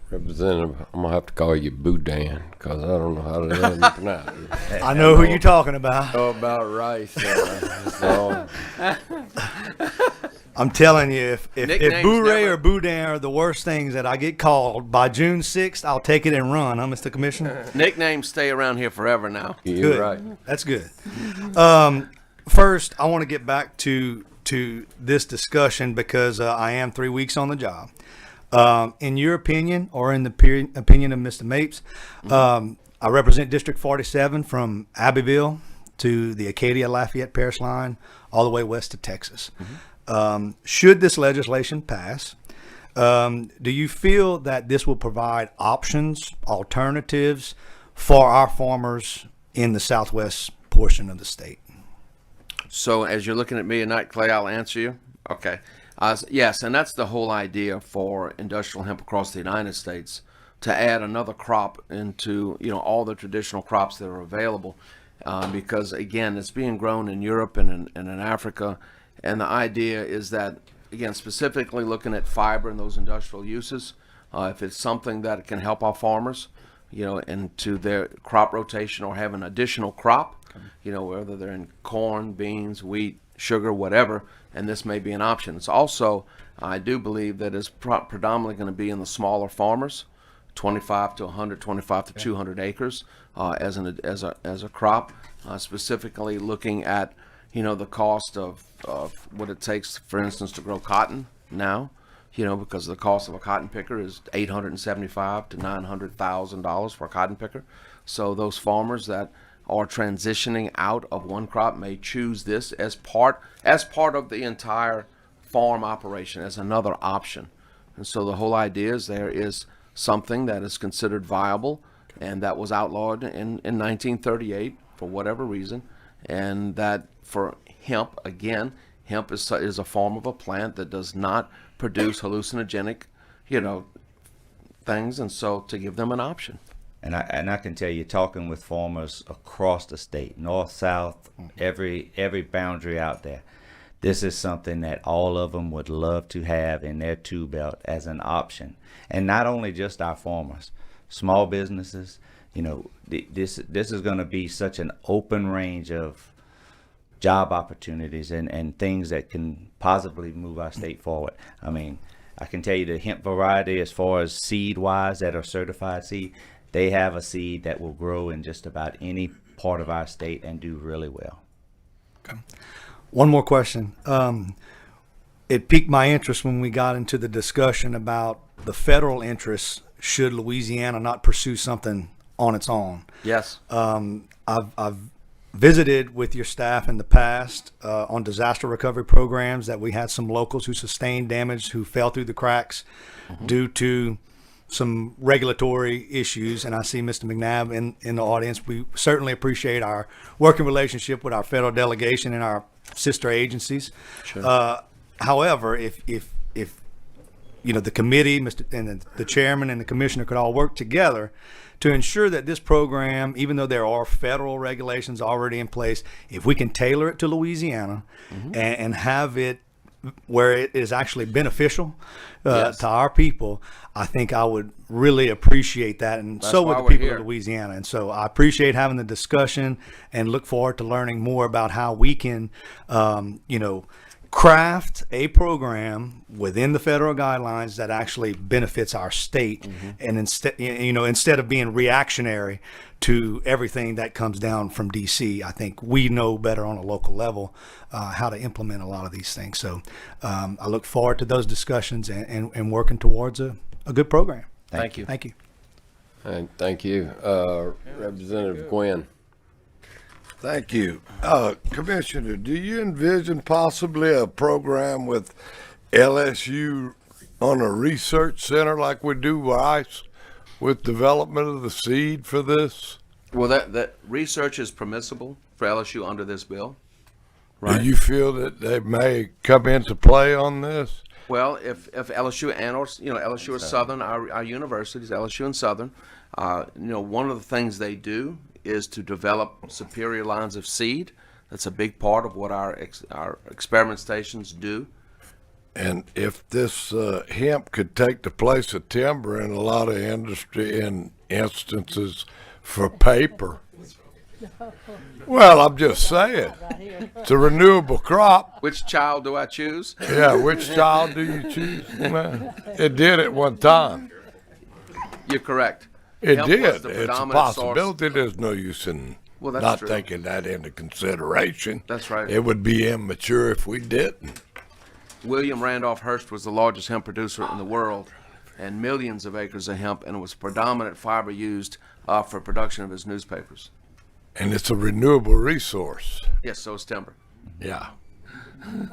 [SPEAKER 1] Representative, I'm gonna have to call you Boudin because I don't know how to pronounce it.
[SPEAKER 12] I know who you're talking about.
[SPEAKER 1] Oh, about rice. So,
[SPEAKER 12] I'm telling you, if
[SPEAKER 6] Nicknames
[SPEAKER 12] Bouret
[SPEAKER 6] never-
[SPEAKER 12] or Boudin are the worst things that I get called, by June 6th, I'll take it and run, huh, Mr. Commissioner?
[SPEAKER 6] Nicknames stay around here forever now.
[SPEAKER 1] you're
[SPEAKER 12] Good.
[SPEAKER 1] right.
[SPEAKER 12] That's good. First, I want to get back to this discussion because I am 3 weeks on the job. In your opinion, or in the opinion of Mr. Mapes, I represent District 47 from Abbeville to the Acadia-Lafayette Parish line, all the way west to Texas. Should this legislation pass, do you feel that this will provide options, alternatives for our farmers in the southwest portion of the state?
[SPEAKER 6] So as you're looking at me tonight, Clay, I'll answer you. Okay. Yes, and that's the whole idea for industrial hemp across the United States, to add another crop into, all the traditional crops that are available, because again, it's being grown in Europe and in Africa, and the idea is that, again, specifically looking at fiber and those industrial uses, if it's something that can help our farmers, into their crop rotation or have an additional crop, whether they're in corn, beans, wheat, sugar, whatever, and this may be an option. It's also, I do believe that it's predominantly going to be in the smaller farmers, 25 to 100, 25 to 200 acres as a crop, specifically looking at, the cost of what it takes, for instance, to grow cotton now, because the cost of a cotton picker is $875 to $900,000 for a cotton picker. So those farmers that are transitioning out of one crop may choose this as part of the entire farm operation, as another option. And so the whole idea is there is something that is considered viable and that was outlawed in 1938 for whatever reason, and that for hemp, again, hemp is a form of a plant that does not produce hallucinogenic, things, and so to give them an option.
[SPEAKER 2] And I can tell you, talking with farmers across the state, north, south, every boundary out there, this is something that all of them would love to have in their tool belt as an option. And not only just our farmers, small businesses, this is going to be such an open range of job opportunities and things that can positively move our state forward. I mean, I can tell you the hemp variety, as far as seed wise that are certified seed, they have a seed that will grow in just about any part of our state and do really well.
[SPEAKER 12] Okay. One more question. It piqued my interest when we got into the discussion about the federal interests should Louisiana not pursue something on its own.
[SPEAKER 6] Yes.
[SPEAKER 12] I've visited with your staff in the past on disaster recovery programs that we had some locals who sustained damage, who fell through the cracks due to some regulatory issues, and I see Mr. McNabb in the audience. We certainly appreciate our working relationship with our federal delegation and our sister agencies.
[SPEAKER 6] Sure.
[SPEAKER 12] However, if the committee, and the chairman and the commissioner could all work together to ensure that this program, even though there are federal regulations already in place, if we can tailor it to Louisiana and have it where it is actually beneficial
[SPEAKER 6] Yes.
[SPEAKER 12] to our people, I think I would really appreciate that, and
[SPEAKER 6] That's
[SPEAKER 12] so would
[SPEAKER 6] why
[SPEAKER 12] the
[SPEAKER 6] we're
[SPEAKER 12] people
[SPEAKER 6] here.
[SPEAKER 12] of Louisiana. And so I appreciate having the discussion and look forward to learning more about how we can, craft a program within the federal guidelines that actually benefits our state, and instead of being reactionary to everything that comes down from DC, I think we know better on a local level how to implement a lot of these things. So I look forward to those discussions and working towards a good program.
[SPEAKER 6] Thank you.
[SPEAKER 12] Thank you.
[SPEAKER 1] And thank you, Representative Gwynn.
[SPEAKER 5] Thank you. Commissioner, do you envision possibly a program with LSU on a research center like we do rice with development of the seed for this?
[SPEAKER 6] Well, that research is permissible for LSU under this bill, right?
[SPEAKER 5] Do you feel that they may come into play on this?
[SPEAKER 6] Well, if LSU LSU or Southern, our universities, LSU and Southern, one of the things they do is to develop superior lines of seed. That's a big part of what our experiment stations do.
[SPEAKER 5] And if this hemp could take the place of timber in a lot of industry in instances for paper, well, I'm just saying, it's a renewable crop.
[SPEAKER 6] Which child do I choose?
[SPEAKER 5] Yeah, which child do you choose? Well, it did at one time.
[SPEAKER 6] You're correct.
[SPEAKER 5] It
[SPEAKER 6] Hemp was
[SPEAKER 5] did.
[SPEAKER 6] the
[SPEAKER 5] It's a
[SPEAKER 6] predominant source.
[SPEAKER 5] possibility. There's no use in
[SPEAKER 6] Well, that's
[SPEAKER 5] not
[SPEAKER 6] true.
[SPEAKER 5] taking that into consideration.
[SPEAKER 6] That's right.
[SPEAKER 5] It would be immature if we didn't.
[SPEAKER 6] William Randolph Hearst was the largest hemp producer in the world, and millions of acres of hemp, and it was predominant fiber used for production of his newspapers.
[SPEAKER 5] And it's a renewable resource.
[SPEAKER 6] Yes, so is timber.
[SPEAKER 5] Yeah.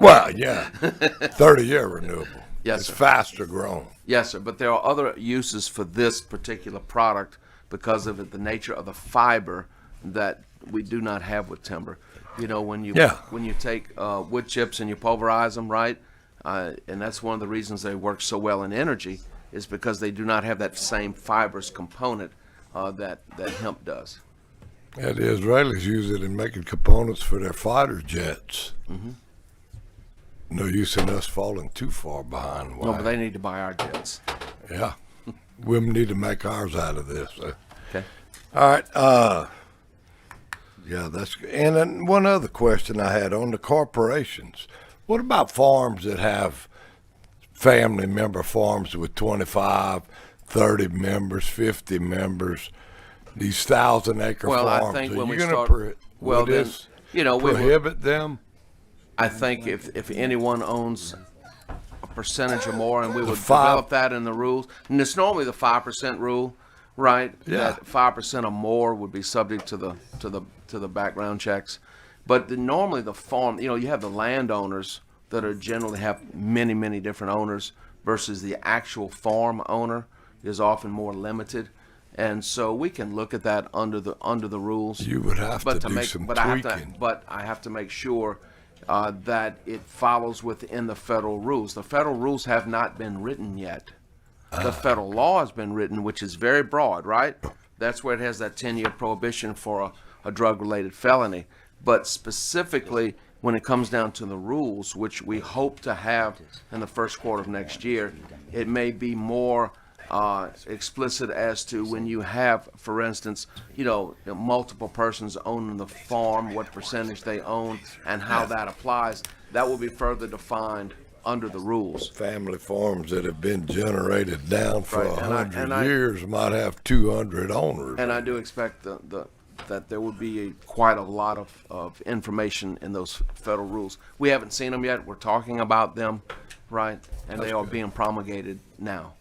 [SPEAKER 5] Well, yeah. 30-year renewable.
[SPEAKER 6] Yes,
[SPEAKER 5] It's
[SPEAKER 6] sir.
[SPEAKER 5] faster growing.
[SPEAKER 6] Yes, sir, but there are other uses for this particular product because of the nature of the fiber that we do not have with timber. You know, when you
[SPEAKER 5] Yeah.
[SPEAKER 6] when you take wood chips and you pulverize them, right? And that's one of the reasons they work so well in energy is because they do not have that same fibrous component that hemp does.
[SPEAKER 5] Yeah, the Israelis use it in making components for their fighter jets.
[SPEAKER 6] Mm-hmm.
[SPEAKER 5] No use in us falling too far behind.
[SPEAKER 6] No, but they need to buy our jets.
[SPEAKER 5] Yeah. We need to make ours out of this.
[SPEAKER 6] Okay.
[SPEAKER 5] All right. Yeah, that's good. And then one other question I had on the corporations. What about farms that have family member farms with 25, 30 members, 50 members, these 1,000-acre
[SPEAKER 6] Well, I
[SPEAKER 5] farms?
[SPEAKER 6] think
[SPEAKER 5] Are
[SPEAKER 6] when
[SPEAKER 5] you
[SPEAKER 6] we
[SPEAKER 5] gonna
[SPEAKER 6] start- well,
[SPEAKER 5] will
[SPEAKER 6] then,
[SPEAKER 5] this
[SPEAKER 6] you know, we will-
[SPEAKER 5] prohibit them?
[SPEAKER 6] I think if anyone owns a percentage or more, and we would
[SPEAKER 5] five-
[SPEAKER 6] develop that in the rules, and it's normally the 5% rule, right?
[SPEAKER 5] Yeah.
[SPEAKER 6] That 5% or more would be subject to the background checks. But normally the farm, you know, you have the landowners that are generally have many different owners versus the actual farm owner is often more limited. And so we can look at that under the rules.
[SPEAKER 5] You would have to do some tweaking.
[SPEAKER 6] I have to make sure that it follows within the federal rules. The federal rules have not been written yet. The federal law has been written, which is very broad, right? That's where it has that 10-year prohibition for a drug-related felony. But specifically, when it comes down to the rules, which we hope to have in the first quarter of next year, it may be more explicit as to when you have, for instance, multiple persons owning the farm, what percentage they own, and how that applies. That will be further defined under the rules.
[SPEAKER 5] Family farms that have been generated down for
[SPEAKER 6] Right, and
[SPEAKER 5] 100 years might have 200 owners.
[SPEAKER 6] And I do expect that there would be quite a lot of information in those federal rules. We haven't seen them yet. We're talking about them, right? And they are being promulgated now.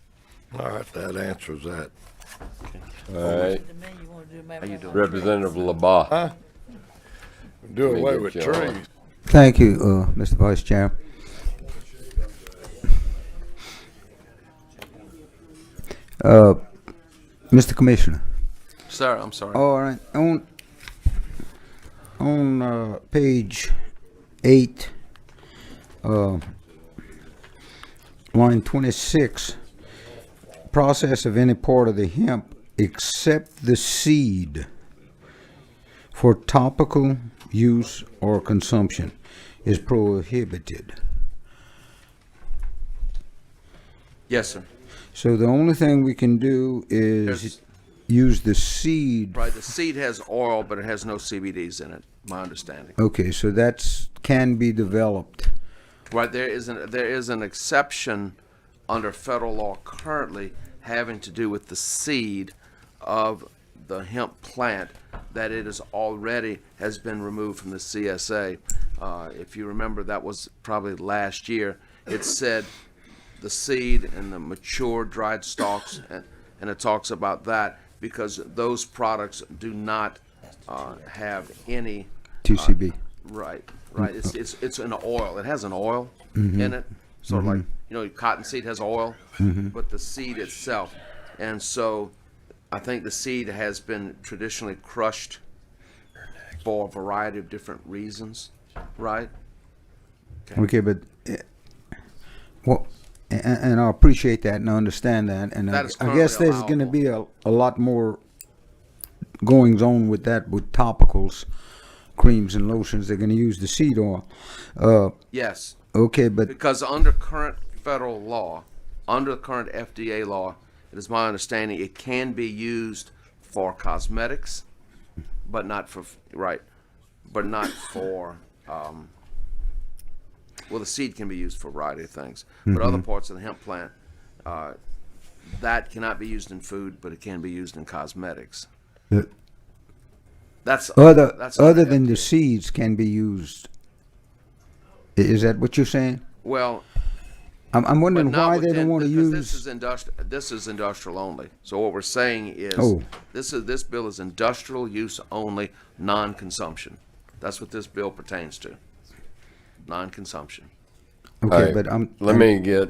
[SPEAKER 5] All right, that answers that.
[SPEAKER 1] All right.
[SPEAKER 6] How you doing?
[SPEAKER 1] Representative LaBaugh.
[SPEAKER 5] Huh? Do
[SPEAKER 1] Let me
[SPEAKER 5] away
[SPEAKER 1] get
[SPEAKER 5] with
[SPEAKER 1] you
[SPEAKER 5] trees.
[SPEAKER 1] on.
[SPEAKER 7] Thank you, Mr. Vice Chair. Mr. Commissioner.
[SPEAKER 6] Sir, I'm sorry.
[SPEAKER 7] All right. On page 8, line 26, process of any part of the hemp except the seed for topical use or consumption is prohibited.
[SPEAKER 6] Yes, sir.
[SPEAKER 7] So the only thing we can do is
[SPEAKER 6] There's-
[SPEAKER 7] use the seed.
[SPEAKER 6] Right, the seed has oil, but it has no CBDs in it, my understanding.
[SPEAKER 7] Okay, so that's can be developed.
[SPEAKER 6] Right, there is an exception under federal law currently having to do with the seed of the hemp plant that it is already has been removed from the CSA. If you remember, that was probably last year. It said the seed and the mature dried stalks, and it talks about that because those products do not have any
[SPEAKER 7] 2CB.
[SPEAKER 6] Right. It's an oil. It has an oil in it, sort of like cottonseed has oil, but the seed itself, and so I think the seed has been traditionally crushed for a variety of different reasons, right?
[SPEAKER 7] Okay, but well, and I appreciate that and I understand that, and
[SPEAKER 6] That is
[SPEAKER 7] I guess
[SPEAKER 6] currently
[SPEAKER 7] there's going to be a lot more goings on with that with topicals, creams and lotions. They're going to use the seed oil.
[SPEAKER 6] Yes,
[SPEAKER 7] Okay, but
[SPEAKER 6] Because under current federal law, under the current FDA law, it is my understanding it can be used for cosmetics, but not for, right, but not for, well, the seed can be used for a variety of things. But other parts of the hemp plant, that cannot be used in food, but it can be used in cosmetics.
[SPEAKER 7] The-
[SPEAKER 6] That's
[SPEAKER 7] other
[SPEAKER 6] that's
[SPEAKER 7] other
[SPEAKER 6] under
[SPEAKER 7] than the
[SPEAKER 6] FDA.
[SPEAKER 7] seeds can be used. Is that what you're saying?
[SPEAKER 6] Well,
[SPEAKER 7] I'm
[SPEAKER 6] but
[SPEAKER 7] wondering
[SPEAKER 6] not
[SPEAKER 7] why they
[SPEAKER 6] within,
[SPEAKER 7] don't want to
[SPEAKER 6] because
[SPEAKER 7] use.
[SPEAKER 6] this is industrial only. So what we're saying is
[SPEAKER 7] Oh.
[SPEAKER 6] this bill is industrial use only, non-consumption. That's what this bill pertains to. Non-consumption.
[SPEAKER 7] Okay,
[SPEAKER 1] All right,
[SPEAKER 7] but
[SPEAKER 1] let me get,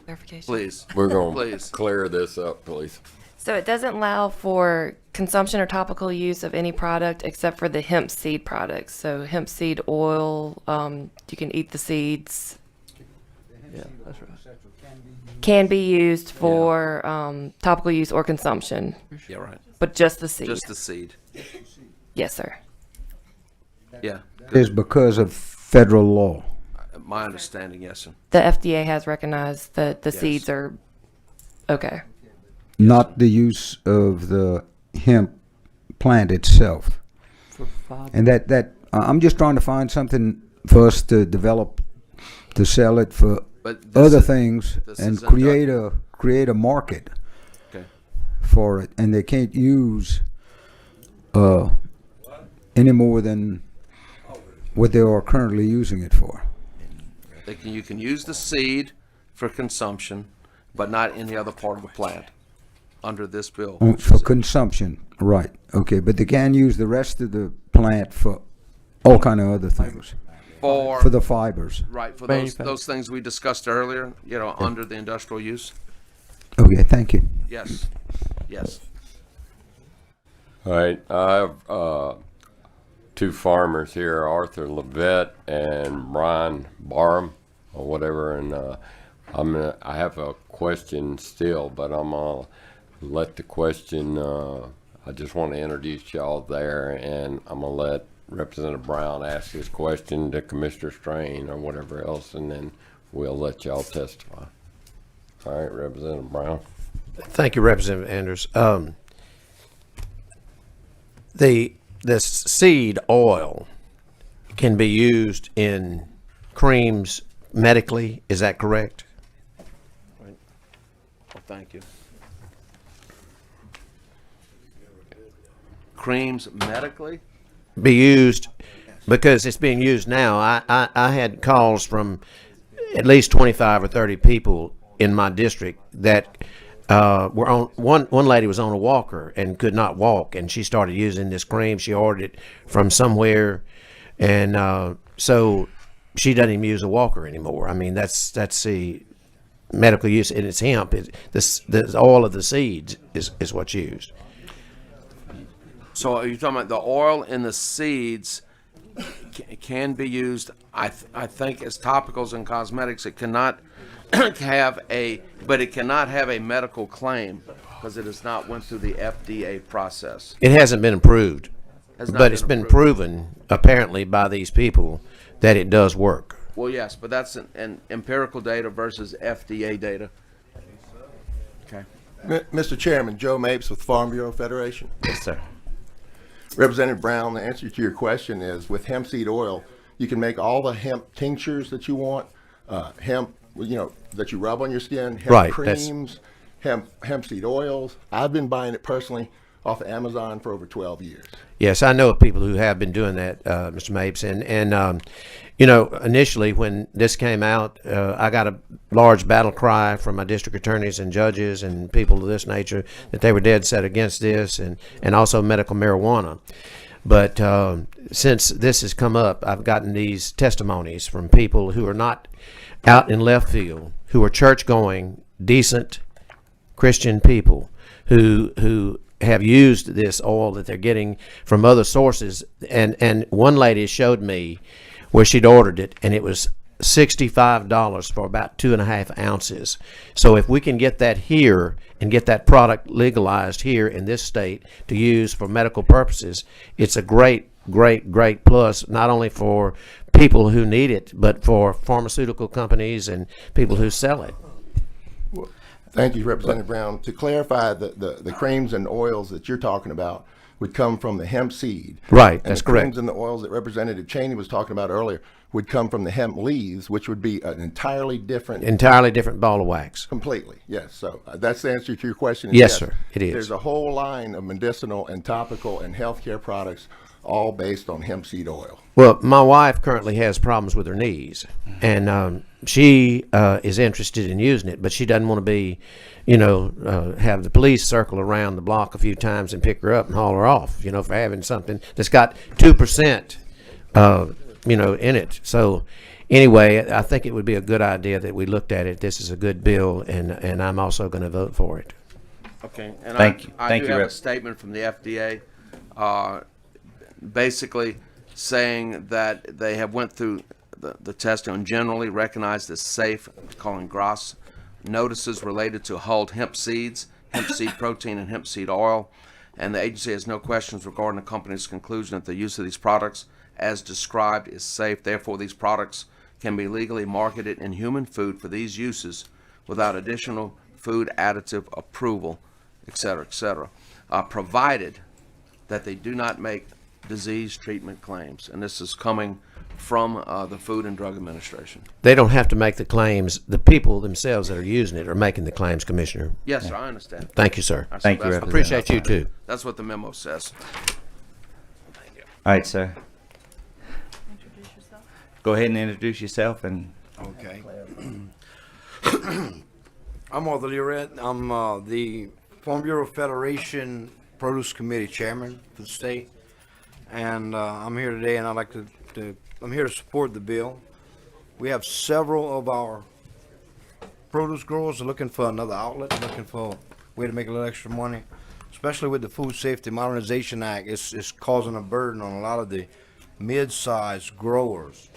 [SPEAKER 4] Clarification.
[SPEAKER 6] Please.
[SPEAKER 1] we're going to
[SPEAKER 6] Please.
[SPEAKER 1] clear this up, please.
[SPEAKER 4] So it doesn't allow for consumption or topical use of any product except for the hemp seed products. So hemp seed oil, you can eat the seeds.
[SPEAKER 6] Yeah, that's right.
[SPEAKER 4] Can be used for topical use or consumption,
[SPEAKER 6] Yeah, right.
[SPEAKER 4] but just the seed.
[SPEAKER 6] Just the seed.
[SPEAKER 4] Yes, sir.
[SPEAKER 6] Yeah.
[SPEAKER 7] is because of federal law.
[SPEAKER 6] My understanding, yes, sir.
[SPEAKER 4] The FDA has recognized that the
[SPEAKER 6] Yes.
[SPEAKER 4] seeds are okay.
[SPEAKER 7] Not the use of the hemp plant itself. And that I'm just trying to find something for us to develop, to sell it for
[SPEAKER 6] But this
[SPEAKER 7] other
[SPEAKER 6] is-
[SPEAKER 7] things
[SPEAKER 6] this
[SPEAKER 7] and
[SPEAKER 6] is
[SPEAKER 7] create a market
[SPEAKER 6] Okay.
[SPEAKER 7] for it. And they can't use any more than what they are currently using it for.
[SPEAKER 6] You can use the seed for consumption, but not any other part of the plant under this bill.
[SPEAKER 7] For consumption, right? Okay, but they can use the rest of the plant for all kind of other things, for the fibers.
[SPEAKER 6] Right, for those things we discussed earlier, under the industrial use.
[SPEAKER 7] Okay, thank you.
[SPEAKER 6] Yes, yes.
[SPEAKER 1] All right, I have two farmers here, Arthur Levette and Brian Barham, or whatever, and I have a question still, but I'm gonna let the question. I just want to introduce y'all there, and I'm gonna let Representative Brown ask his question to Commissioner Strain or whatever else, and then we'll let y'all testify. All right, Representative Brown.
[SPEAKER 13] Thank you, Representative Anders. The seed oil can be used in creams medically. Is that correct?
[SPEAKER 6] Well, thank you. Creams medically?
[SPEAKER 13] Be used because it's being used now. I had calls from at least 25 or 30 people in my district that were on one lady was on a walker and could not walk, and she started using this cream. She ordered it from somewhere, and so she doesn't even use a walker anymore. I mean, that's the medical use, and it's hemp. The oil of the seeds is what's used.
[SPEAKER 6] So are you talking about the oil in the seeds can be used, I think, as topicals and cosmetics? It cannot but it cannot have a medical claim because it has not went through the FDA process.
[SPEAKER 13] It hasn't been approved,
[SPEAKER 6] Has not
[SPEAKER 13] but
[SPEAKER 6] been
[SPEAKER 13] it's been
[SPEAKER 6] approved.
[SPEAKER 13] proven apparently by these people that it does work.
[SPEAKER 6] Well, yes, but that's an empirical data versus FDA data. Okay.
[SPEAKER 14] Mr. Chairman, Joe Mapes with Farm Bureau Federation.
[SPEAKER 13] Yes, sir.
[SPEAKER 14] Representative Brown, the answer to your question is with hemp seed oil, you can make all the hemp tinctures that you want, hemp, that you rub on your skin, hemp
[SPEAKER 13] Right,
[SPEAKER 14] creams, hemp seed oils. I've been buying it personally off of Amazon for over 12 years.
[SPEAKER 13] Yes, I know of people who have been doing that, Mr. Mapes, and initially when this came out, I got a large battle cry from my district attorneys and judges and people of this nature that they were dead set against this, and also medical marijuana. But since this has come up, I've gotten these testimonies from people who are not out in left field, who are church-going, decent Christian people who have used this oil that they're getting from other sources. And one lady showed me where she'd ordered it, and it was $65 for about 2.5 ounces. So if we can get that here and get that product legalized here in this state to use for medical purposes, it's a great great plus, not only for people who need it, but for pharmaceutical companies and people who sell it.
[SPEAKER 14] Thank you, Representative Brown. To clarify, the creams and oils that you're talking about would come from the hemp seed.
[SPEAKER 13] Right,
[SPEAKER 14] And
[SPEAKER 13] that's
[SPEAKER 14] the
[SPEAKER 13] correct.
[SPEAKER 14] creams and the oils that Representative Cheney was talking about earlier would come from the hemp leaves, which would be an entirely different
[SPEAKER 13] Ball of wax.
[SPEAKER 14] completely. Yes, so that's the answer to your question.
[SPEAKER 13] Yes, sir, it is.
[SPEAKER 14] There's a whole line of medicinal and topical and healthcare products all based on hemp seed oil.
[SPEAKER 13] Well, my wife currently has problems with her knees, and she is interested in using it, but she doesn't want to be, have the police circle around the block a few times and pick her up and haul her off, for having something that's got 2%, in it. So anyway, I think it would be a good idea that we looked at it. This is a good bill, and I'm also going to vote for it.
[SPEAKER 6] Okay, and
[SPEAKER 2] Thank you.
[SPEAKER 6] I
[SPEAKER 2] Thank
[SPEAKER 6] do
[SPEAKER 2] you,
[SPEAKER 6] have a
[SPEAKER 2] Rep.
[SPEAKER 6] statement from the FDA, basically saying that they have went through the testing and generally recognized as safe, calling GRAS notices related to hulled hemp seeds, hemp seed protein, and hemp seed oil, and the agency has no questions regarding the company's conclusion that the use of these products as described is safe. Therefore, these products can be legally marketed in human food for these uses without additional food additive approval, et cetera, provided that they do not make disease treatment claims. And this is coming from the Food and Drug Administration.
[SPEAKER 13] They don't have to make the claims. The people themselves that are using it are making the claims, Commissioner.
[SPEAKER 6] Yes, sir, I understand.
[SPEAKER 13] Thank you, sir.
[SPEAKER 2] Thank you,
[SPEAKER 6] That's what-
[SPEAKER 13] Appreciate you, too.
[SPEAKER 6] That's what the memo says.
[SPEAKER 2] All right, sir.
[SPEAKER 3] Introduce yourself.
[SPEAKER 2] Go ahead and introduce yourself and
[SPEAKER 15] Okay. I'm Arthur Learett. I'm the Farm Bureau Federation Produce Committee Chairman for the state. And I'm here today, and I'd like I'm here to support the bill. We have several of our produce growers are looking for another outlet, looking for a way to make a little extra money, especially with the Food Safety Modernization Act. It's causing a burden on a lot of the mid-sized growers.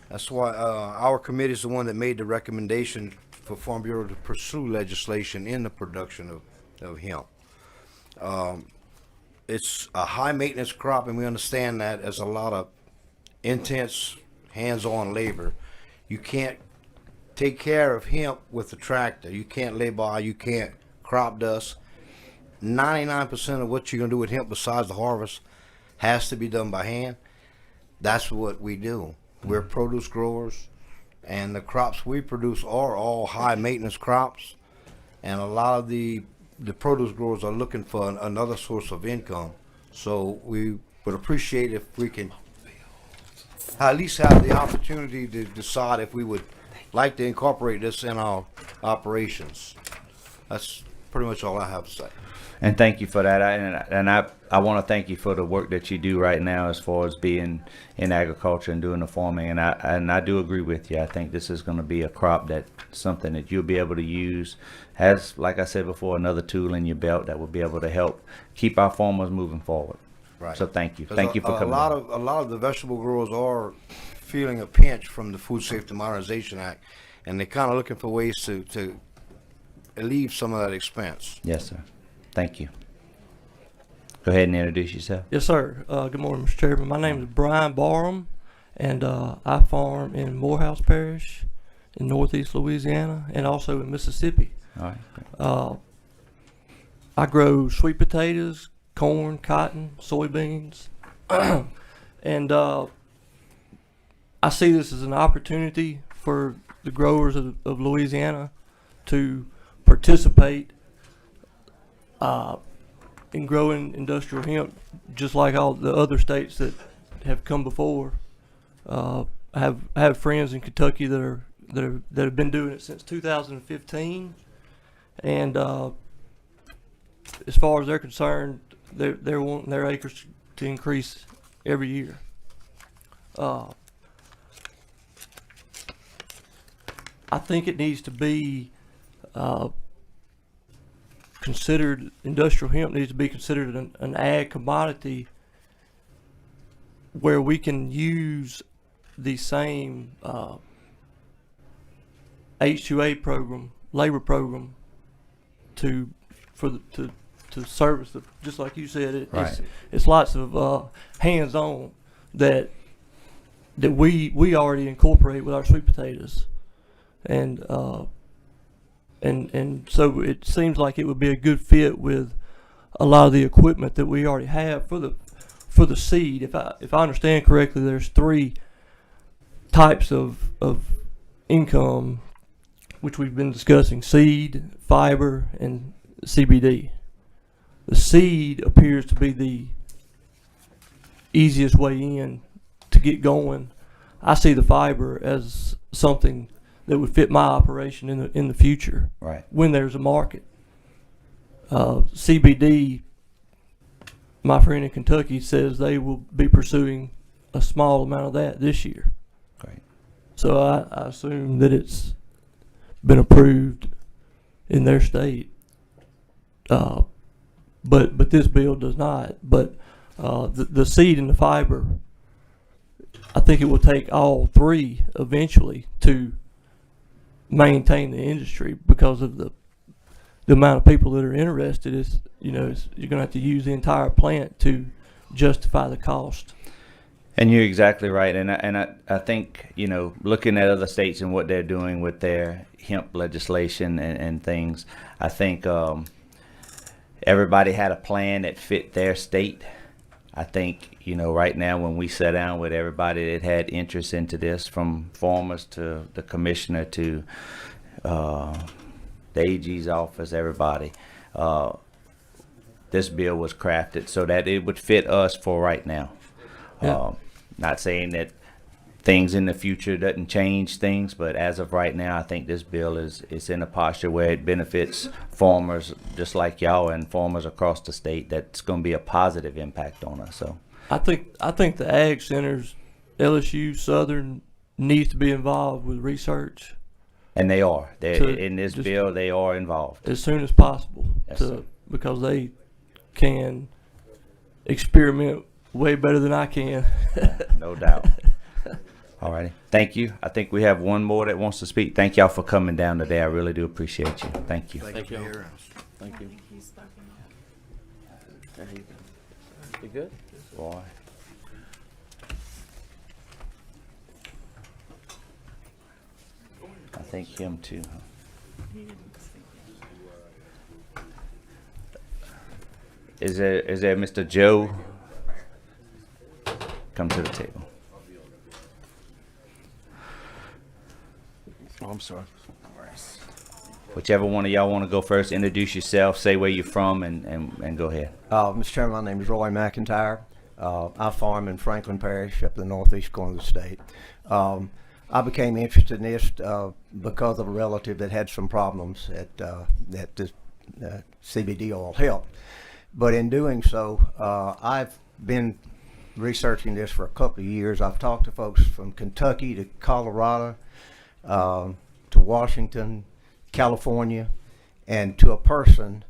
[SPEAKER 15] That's why our committee is the one that made the recommendation for Farm Bureau to pursue legislation in the production of hemp. It's a high maintenance crop, and we understand that as a lot of intense hands-on labor. You can't take care of hemp with a tractor. You can't lay by, you can't crop dust. 99% of what you're gonna do with hemp besides the harvest has to be done by hand. That's what we do. We're produce growers, and the crops we produce are all high maintenance crops, and a lot of the produce growers are looking for another source of income. So we would appreciate if we can at least have the opportunity to decide if we would like to incorporate this in our operations. That's pretty much all I have to say.
[SPEAKER 2] And thank you for that. I want to thank you for the work that you do right now as far as being in agriculture and doing the farming. And I do agree with you. I think this is going to be a crop that's something that you'll be able to use as, like I said before, another tool in your belt that will be able to help keep our farmers moving forward.
[SPEAKER 15] Right.
[SPEAKER 2] So thank you. Thank you for coming.
[SPEAKER 15] A lot of the vegetable growers are feeling a pinch from the Food Safety Modernization Act, and they're kind of looking for ways to alleviate some of that expense.
[SPEAKER 2] Yes, sir. Thank you. Go ahead and introduce yourself.
[SPEAKER 16] Yes, sir. Good morning, Mr. Chairman. My name is Brian Barham, and I farm in Morehouse Parish in northeast Louisiana and also in Mississippi.
[SPEAKER 2] All right.
[SPEAKER 16] I grow sweet potatoes, corn, cotton, soybeans, and I see this as an opportunity for the growers of Louisiana to participate in growing industrial hemp, just like all the other states that have come before. I have friends in Kentucky that have been doing it since 2015, and as far as they're concerned, they're wanting their acres to increase every year. I think it needs to be considered, industrial hemp needs to be considered an ag commodity where we can use the same H2A program, labor program, to to service the, just like you said,
[SPEAKER 13] Right.
[SPEAKER 16] it's lots of hands-on that we already incorporate with our sweet potatoes, and so it seems like it would be a good fit with a lot of the equipment that we already have for the seed. If I understand correctly, there's 3 types of income which we've been discussing: seed, fiber, and CBD. The seed appears to be the easiest way in to get going. I see the fiber as something that would fit my operation in the future,
[SPEAKER 2] Right.
[SPEAKER 16] when there's a market. CBD, my friend in Kentucky says they will be pursuing a small amount of that this year.
[SPEAKER 2] Right.
[SPEAKER 16] So I assume that it's been approved in their state. But this bill does not. But the seed and the fiber, I think it will take all 3 eventually to maintain the industry, because of the amount of people that are interested. Is you're going to have to use the entire plant to justify the cost.
[SPEAKER 2] And you're exactly right. And I think, looking at other states and what they're doing with their hemp legislation and things, I think everybody had a plan that fit their state. I think, right now when we sat down with everybody that had interest into this, from farmers to the commissioner to the AG's office, everybody, this bill was crafted so that it would fit us for right now.
[SPEAKER 16] Yeah.
[SPEAKER 2] Not saying that things in the future doesn't change things, but as of right now, I think this bill is in a posture where it benefits farmers just like y'all and farmers across the state. That's going to be a positive impact on us. So
[SPEAKER 16] I think the ag centers, LSU, Southern, needs to be involved with research.
[SPEAKER 2] And they are.
[SPEAKER 16] To
[SPEAKER 2] In this
[SPEAKER 16] just-
[SPEAKER 2] bill, they are involved.
[SPEAKER 16] As soon as possible,
[SPEAKER 2] Yes, sir.
[SPEAKER 16] because they can experiment way better than I can.
[SPEAKER 2] No doubt. All righty. Thank you. I think we have one more that wants to speak. Thank y'all for coming down today. I really do appreciate you. Thank you.
[SPEAKER 3] Thank you.
[SPEAKER 8] Thank you.
[SPEAKER 3] He's spoken.
[SPEAKER 8] There you go. You good?
[SPEAKER 2] Boy. I think him too. Huh?
[SPEAKER 3] He didn't speak yet.
[SPEAKER 2] Is there Mr. Joe? Come to the table.
[SPEAKER 17] Oh, I'm sorry.
[SPEAKER 2] Whichever one of y'all want to go first, introduce yourself, say where you're from, and go ahead.
[SPEAKER 17] Mr. Chairman, my name is Roy McIntyre. I farm in Franklin Parish up in the northeast corner of the state. I became interested in this because of a relative that had some problems that this CBD oil helped. But in doing so, I've been researching this for a couple of years. I've talked to folks from Kentucky to Colorado to Washington, California, and to a person,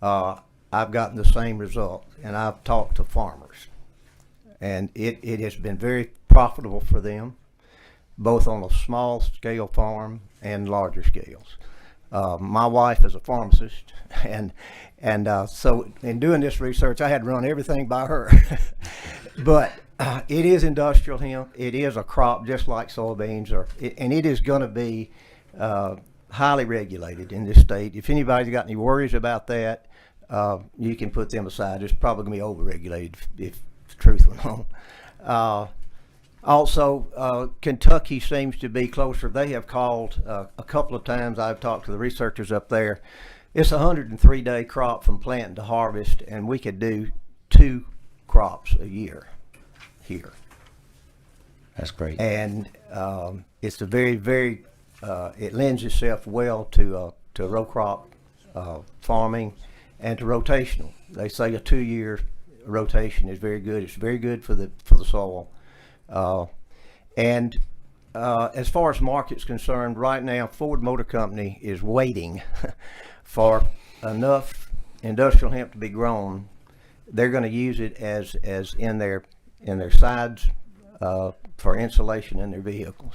[SPEAKER 17] I've gotten the same result. And I've talked to farmers, and it has been very profitable for them, both on a small scale farm and larger scales. My wife is a pharmacist, and so in doing this research, I had to run everything by her. But it is industrial hemp. It is a crop just like soybeans, and it is going to be highly regulated in this state. If anybody's got any worries about that, you can put them aside. It's probably going to be overregulated if the truth went on. Also, Kentucky seems to be closer. They have called a couple of times. I've talked to the researchers up there. It's a 103-day crop from plant to harvest, and we could do 2 crops a year here.
[SPEAKER 2] That's great.
[SPEAKER 17] And it's a very, very, it lends itself well to row crop farming and to rotational. They say a 2-year rotation is very good. It's very good for the soil. And as far as market's concerned, right now Ford Motor Company is waiting for enough industrial hemp to be grown. They're going to use it as in their sides for insulation in their vehicles.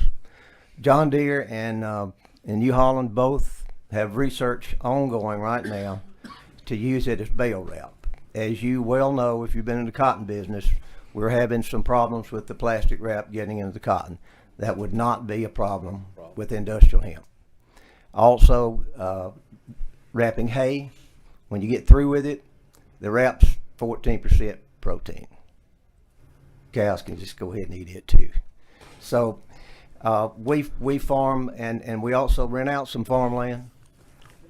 [SPEAKER 17] John Deere and New Holland both have research ongoing right now to use it as bale wrap. As you well know, if you've been in the cotton business, we're having some problems with the plastic wrap getting into the cotton. That would not be a problem with industrial hemp. Also, wrapping hay, when you get through with it, the wrap's 14% protein. Cows can just go ahead and eat it too. So we farm, and we also rent out some farmland.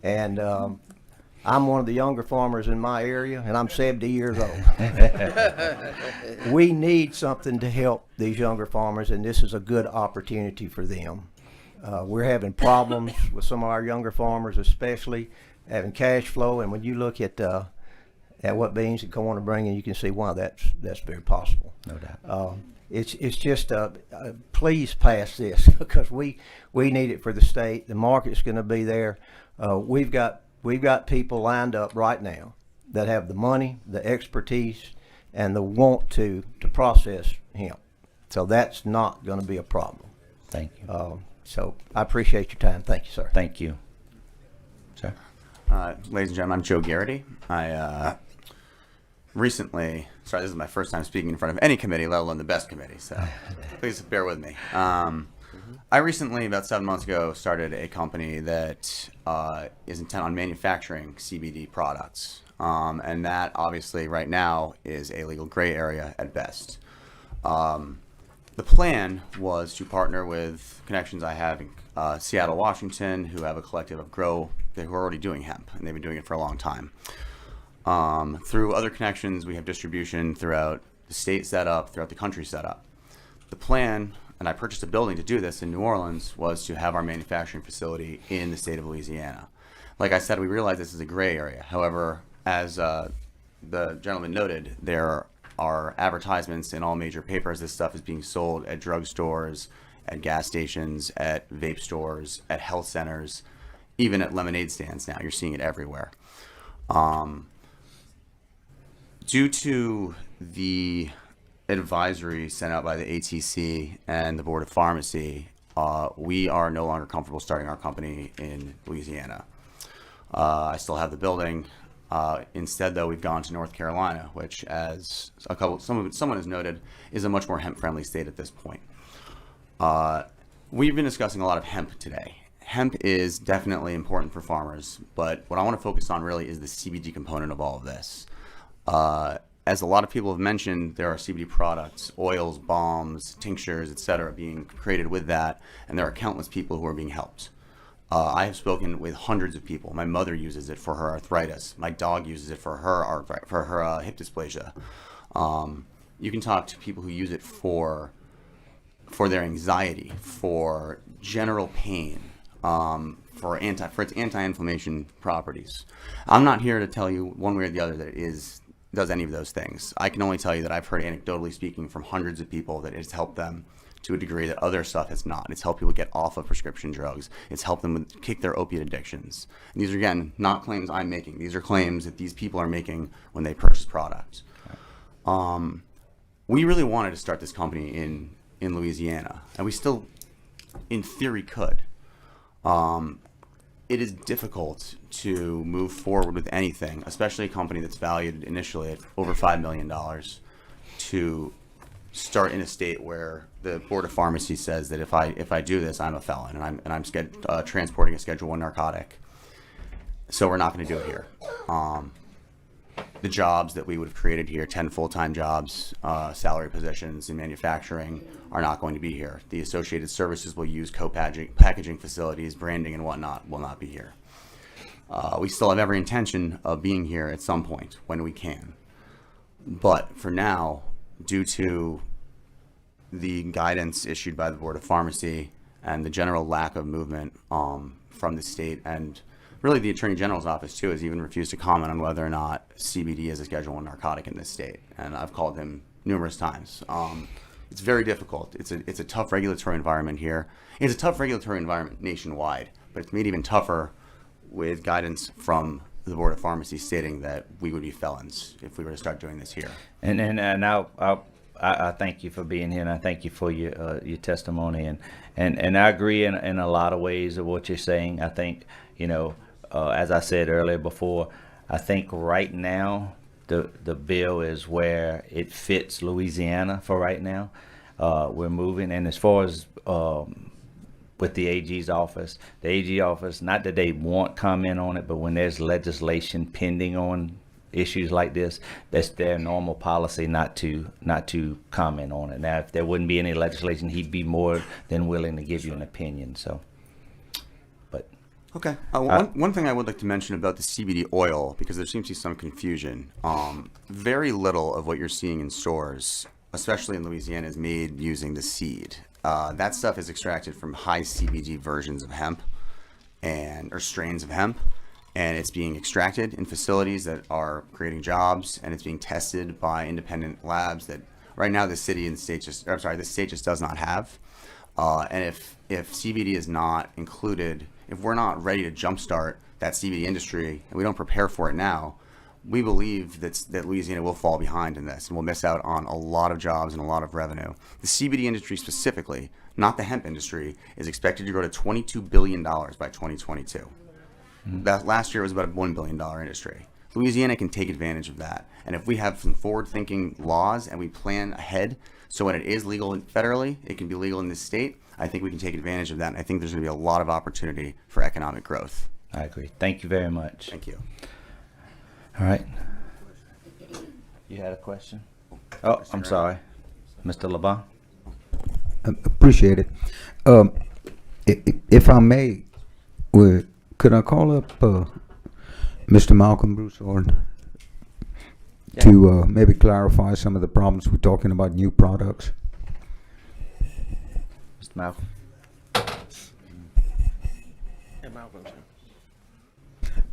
[SPEAKER 17] And I'm one of the younger farmers in my area, and I'm 70 years old. We need something to help these younger farmers, and this is a good opportunity for them. We're having problems with some of our younger farmers, especially having cash flow. And when you look at what beans and corn are bringing, you can see why that's very possible.
[SPEAKER 2] No doubt.
[SPEAKER 17] It's just please pass this because we need it for the state. The market's going to be there. We've got people lined up right now that have the money, the expertise, and the want to process hemp. So that's not going to be a problem.
[SPEAKER 2] Thank you.
[SPEAKER 17] So I appreciate your time. Thank you, sir.
[SPEAKER 2] Thank you. Sir.
[SPEAKER 18] Ladies and gentlemen, I'm Joe Garrity. I recently, sorry, this is my first time speaking in front of any committee, let alone the best committee, so please bear with me. I recently, about 7 months ago, started a company that is intent on manufacturing CBD products. And that, obviously, right now is a legal gray area at best. The plan was to partner with connections I have in Seattle, Washington, who have a collective of who are already doing hemp, and they've been doing it for a long time. Through other connections, we have distribution throughout the state set up, throughout the country set up. The plan, and I purchased a building to do this in New Orleans, was to have our manufacturing facility in the state of Louisiana. Like I said, we realize this is a gray area. However, as the gentleman noted, there are advertisements in all major papers. This stuff is being sold at drugstores, at gas stations, at vape stores, at health centers, even at lemonade stands now. You're seeing it everywhere. Due to the advisory sent out by the ATC and the Board of Pharmacy, we are no longer comfortable starting our company in Louisiana. I still have the building. Instead, though, we've gone to North Carolina, which, as someone has noted, is a much more hemp-friendly state at this point. We've been discussing a lot of hemp today. Hemp is definitely important for farmers, but what I want to focus on really is the CBD component of all of this. As a lot of people have mentioned, there are CBD products, oils, balms, tinctures, etc., being created with that, and there are countless people who are being helped. I have spoken with hundreds of people. My mother uses it for her arthritis. My dog uses it for her hip dysplasia. You can talk to people who use it for their anxiety, for general pain, for its anti-inflammation properties. I'm not here to tell you one way or the other that it does any of those things. I can only tell you that I've heard anecdotally speaking from hundreds of people that it's helped them to a degree that other stuff has not. It's helped people get off of prescription drugs. It's helped them kick their opiate addictions. And these are, again, not claims I'm making. These are claims that these people are making when they purchase products. We really wanted to start this company in Louisiana, and we still, in theory, could. It is difficult to move forward with anything, especially a company that's valued initially at over $5 million, to start in a state where the Board of Pharmacy says that if I do this, I'm a felon and I'm transporting a Schedule I narcotic. So we're not going to do it here. The jobs that we would have created here, 10 full-time jobs, salary positions in manufacturing, are not going to be here. The associated services will use packaging facilities, branding, and whatnot will not be here. We still have every intention of being here at some point when we can. But for now, due to the guidance issued by the Board of Pharmacy and the general lack of movement from the state, and really the Attorney General's office too has even refused to comment on whether or not CBD is a Schedule I narcotic in this state, and I've called him numerous times. It's very difficult. It's a tough regulatory environment here. It's a tough regulatory environment nationwide, but it's made even tougher with guidance from the Board of Pharmacy stating that we would be felons if we were to start doing this here.
[SPEAKER 2] And I thank you for being here, and I thank you for your testimony, and I agree in a lot of ways of what you're saying. I think, as I said earlier before, I think right now the bill is where it fits Louisiana for right now. We're moving, and as far as with the AG's office, the AG office, not that they won't comment on it, but when there's legislation pending on issues like this, that's their normal policy not to comment on it. Now, if there wouldn't be any legislation, he'd be more than willing to give you an opinion. So, but
[SPEAKER 18] okay. One thing I would like to mention about the CBD oil, because there seems to be some confusion. Very little of what you're seeing in stores, especially in Louisiana, is made using the seed. That stuff is extracted from high CBD versions of hemp or strains of hemp, and it's being extracted in facilities that are creating jobs, and it's being tested by independent labs that right now the state just does not have. And if CBD is not included, if we're not ready to jumpstart that CBD industry and we don't prepare for it now, we believe that Louisiana will fall behind in this and will miss out on a lot of jobs and a lot of revenue. The CBD industry specifically, not the hemp industry, is expected to grow to $22 billion by 2022. That last year was about a $1 billion industry. Louisiana can take advantage of that. And if we have some forward-thinking laws and we plan ahead so when it is legal federally, it can be legal in this state, I think we can take advantage of that. And I think there's going to be a lot of opportunity for economic growth.
[SPEAKER 2] I agree. Thank you very much.
[SPEAKER 18] Thank you.
[SPEAKER 2] All right. You had a question? Oh, I'm sorry. Mr. LeBon?
[SPEAKER 7] Appreciate it. If I may, could I call up Mr. Malcolm Broussard to maybe clarify some of the problems we're talking about new products?
[SPEAKER 2] Mr. Malcolm?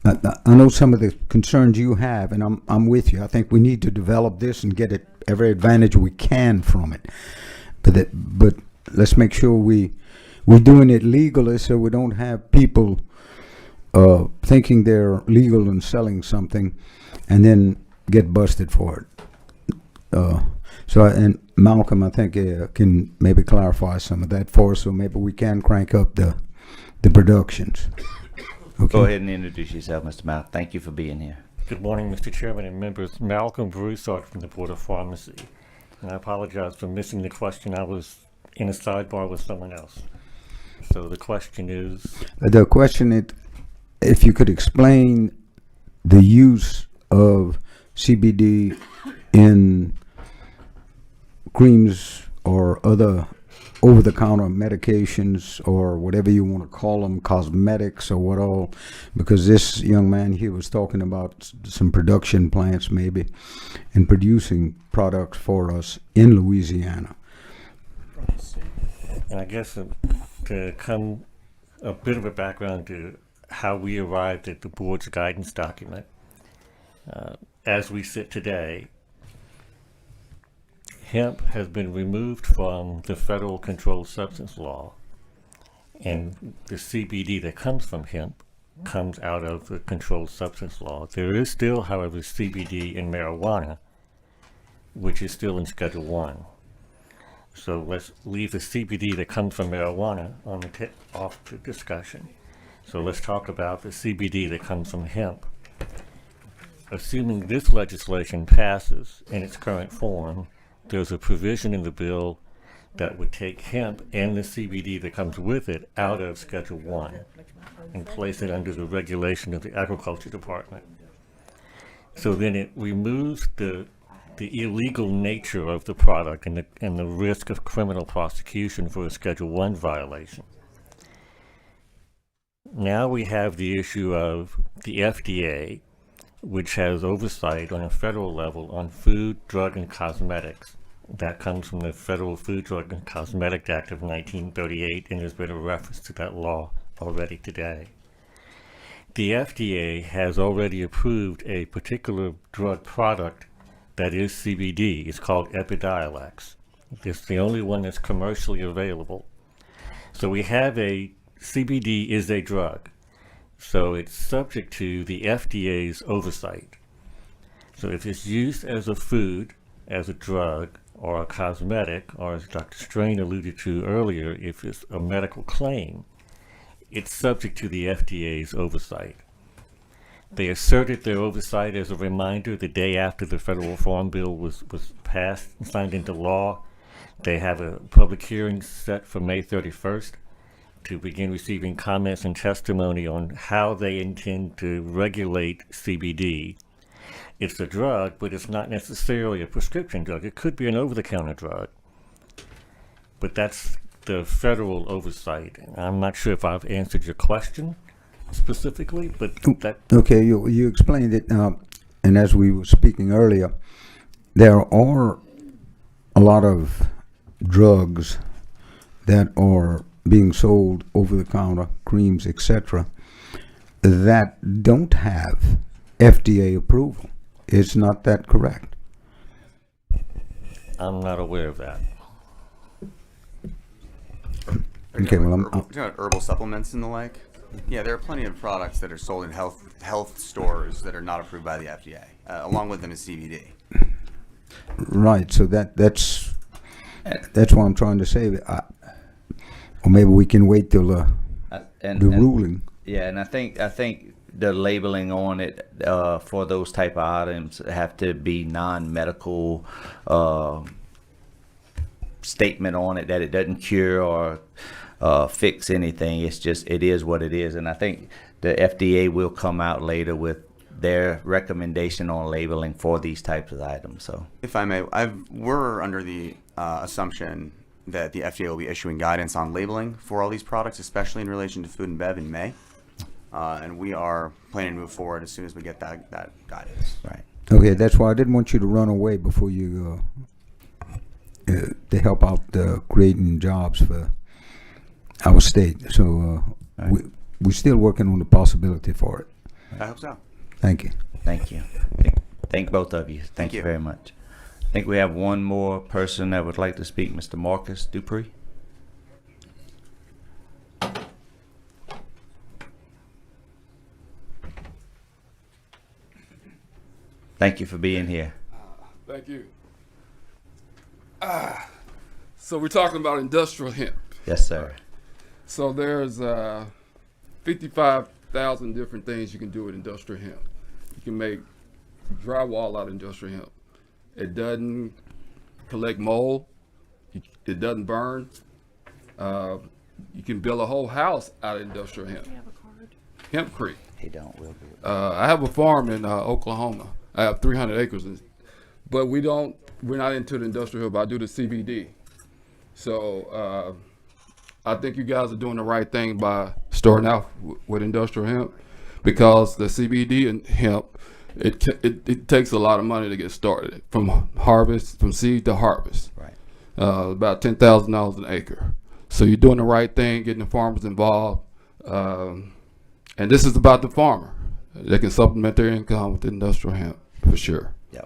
[SPEAKER 7] I know some of the concerns you have, and I'm with you. I think we need to develop this and get every advantage we can from it. But let's make sure we're doing it legally, so we don't have people thinking they're legal and selling something, and then get busted for it. And Malcolm, I think can maybe clarify some of that for us, so maybe we can crank up the productions. Okay.
[SPEAKER 2] Go ahead and introduce yourself, Mr. Malcolm. Thank you for being here.
[SPEAKER 19] Good morning, Mr. Chairman and members. Malcolm Broussard from the Board of Pharmacy. And I apologize for missing the question. I was in a sidebar with someone else. So the question is?
[SPEAKER 7] The question is, if you could explain the use of CBD in creams or other over-the-counter medications or whatever you want to call them, cosmetics or what all, because this young man here was talking about some production plants maybe and producing products for us in Louisiana.
[SPEAKER 19] And I guess to come a bit of a background to how we arrived at the board's guidance document. As we sit today, hemp has been removed from the federal controlled substance law, and the CBD that comes from hemp comes out of the controlled substance law. There is still, however, CBD in marijuana, which is still in Schedule 1. So let's leave the CBD that comes from marijuana off the discussion. So let's talk about the CBD that comes from hemp. Assuming this legislation passes in its current form, there's a provision in the bill that would take hemp and the CBD that comes with it out of Schedule 1 and place it under the regulation of the Agriculture Department. So then it removes the illegal nature of the product and the risk of criminal prosecution for a Schedule 1 violation. Now we have the issue of the FDA, which has oversight on a federal level on food, drug, and cosmetics. That comes from the Federal Food, Drug, and Cosmetic Act of 1938, and there's been a reference to that law already today. The FDA has already approved a particular drug product that is CBD. It's called Epidiolex. It's the only one that's commercially available. So we have CBD is a drug. So it's subject to the FDA's oversight. So if it's used as a food, as a drug, or a cosmetic, or as Dr. Strain alluded to earlier, if it's a medical claim, it's subject to the FDA's oversight. They asserted their oversight as a reminder the day after the federal farm bill was passed and signed into law. They have a public hearing set for May 31st to begin receiving comments and testimony on how they intend to regulate CBD. It's a drug, but it's not necessarily a prescription drug. It could be an over-the-counter drug. But that's the federal oversight. I'm not sure if I've answered your question specifically, but that...
[SPEAKER 7] Okay, you explained it, and as we were speaking earlier, there are a lot of drugs that are being sold over the counter, creams, etc., that don't have FDA approval. Is not that correct?
[SPEAKER 19] I'm not aware of that.
[SPEAKER 7] Okay, well,
[SPEAKER 18] herbal supplements and the like. Yeah, there are plenty of products that are sold in health stores that are not approved by the FDA. Along with them is CBD.
[SPEAKER 7] Right. So that's what I'm trying to say. Or maybe we can wait till the ruling.
[SPEAKER 2] Yeah, and I think the labeling on it for those type of items have to be non-medical statement on it that it doesn't cure or fix anything. It's just, it is what it is. And I think the FDA will come out later with their recommendation on labeling for these types of items. So,
[SPEAKER 18] if I may, we're under the assumption that the FDA will be issuing guidance on labeling for all these products, especially in relation to food and bev in May. And we are planning to move forward as soon as we get that guidance.
[SPEAKER 2] Right.
[SPEAKER 7] Okay, that's why I didn't want you to run away before you to help out creating jobs for our state. So we're still working on the possibility for it.
[SPEAKER 18] I hope so.
[SPEAKER 7] Thank you.
[SPEAKER 2] Thank you. Thank both of you. Thank you very much. I think we have one more person that would like to speak, Mr. Marcus Dupree. Thank you for being here.
[SPEAKER 20] Thank you. So we're talking about industrial hemp.
[SPEAKER 2] Yes, sir.
[SPEAKER 20] So there's 55,000 different things you can do with industrial hemp. You can make drywall out of industrial hemp. It doesn't collect mold. It doesn't burn. You can build a whole house out of industrial hemp. Hempcrete.
[SPEAKER 2] He don't. We'll do it.
[SPEAKER 20] I have a farm in Oklahoma. I have 300 acres, but we're not into the industrial hemp. I do the CBD. So I think you guys are doing the right thing by starting out with industrial hemp, because the CBD and hemp, it takes a lot of money to get started from seed to harvest.
[SPEAKER 2] Right.
[SPEAKER 20] About $10,000 an acre. So you're doing the right thing, getting the farmers involved, and this is about the farmer. They can supplement their income with industrial hemp for sure.
[SPEAKER 2] Yeah,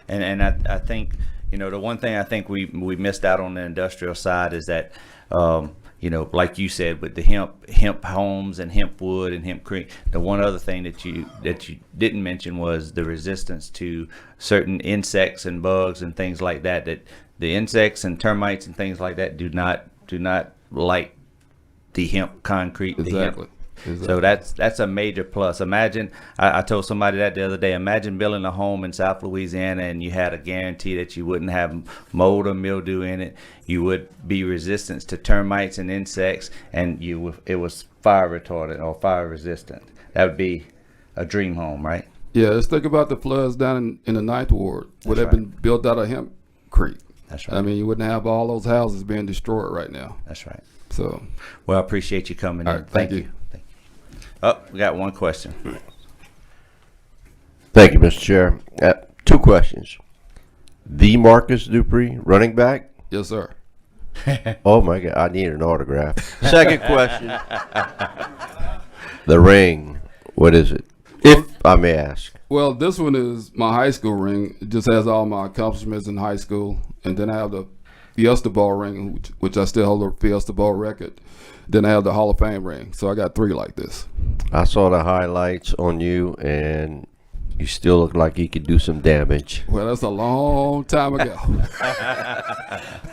[SPEAKER 2] and I think, you know, the one thing I think we missed out on the industrial side is that, you know, like you said, with the hemp homes and hemp wood and hemp cream, the one other thing that you didn't mention was the resistance to certain insects and bugs and things like that. That the insects and termites and things like that do not like the hemp concrete.
[SPEAKER 20] Exactly.
[SPEAKER 2] So that's a major plus. Imagine, I told somebody that the other day, imagine building a home in South Louisiana and you had a guarantee that you wouldn't have mold or mildew in it. You would be resistant to termites and insects, and it was fire retardant or fire resistant. That would be a dream home, right?
[SPEAKER 20] Yeah, let's think about the floods down in the Ninth Ward, where they've been built out of hempcrete.
[SPEAKER 2] That's right.
[SPEAKER 20] I mean, you wouldn't have all those houses being destroyed right now.
[SPEAKER 2] That's right.
[SPEAKER 20] So,
[SPEAKER 2] well, I appreciate you coming in.
[SPEAKER 20] Right, thank you.
[SPEAKER 2] Oh, we got one question.
[SPEAKER 21] Thank you, Mr. Chair. Two questions. The Marcus Dupree, running back?
[SPEAKER 20] Yes, sir.
[SPEAKER 21] Oh my God, I need an autograph. Second question. The ring, what is it? If I may ask.
[SPEAKER 20] Well, this one is my high school ring. It just has all my accomplishments in high school. And then I have the Fiesta Bowl ring, which I still hold the Fiesta Bowl record. Then I have the Hall of Fame ring. So I got 3 like this.
[SPEAKER 21] I saw the highlights on you, and you still look like you could do some damage.
[SPEAKER 20] Well, that's a long time ago.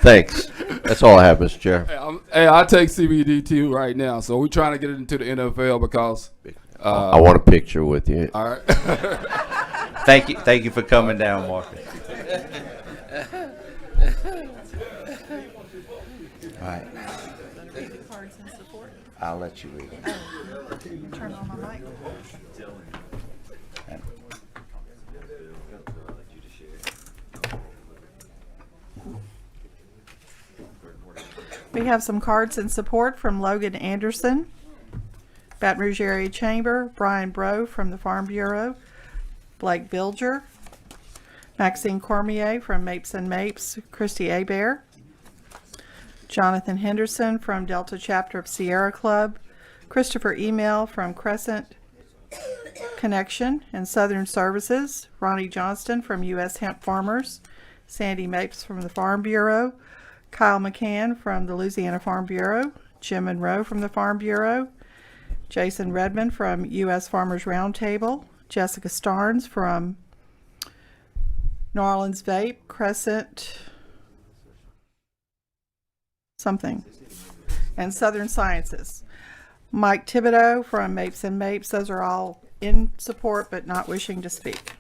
[SPEAKER 21] Thanks. That's all I have, Mr. Chair.
[SPEAKER 20] Hey, I take CBD too right now. So we're trying to get it into the NFL because
[SPEAKER 21] I want a picture with you.
[SPEAKER 20] All right.
[SPEAKER 2] Thank you for coming down, Marcus. All right.
[SPEAKER 3] Cards in support.
[SPEAKER 2] I'll let you read it.
[SPEAKER 3] Turn on my mic. We have some cards in support from Logan Anderson, Baton Rouge Area Chamber, Brian Bro from the Farm Bureau, Blake Bilger, Maxine Cormier from Mapes and Mapes, Christy Abear, Jonathan Henderson from Delta Chapter of Sierra Club, Christopher Email from Crescent Connection and Southern Services, Ronnie Johnston from U.S. Hemp Farmers, Sandy Mapes from the Farm Bureau, Kyle McCann from the Louisiana Farm Bureau, Jim Monroe from the Farm Bureau, Jason Redmond from U.S. Farmers Roundtable, Jessica Starnes from New Orleans Vape, Crescent something, and Southern Sciences. Mike Thibodeau from Mapes and Mapes. Those are all in support but not wishing to speak.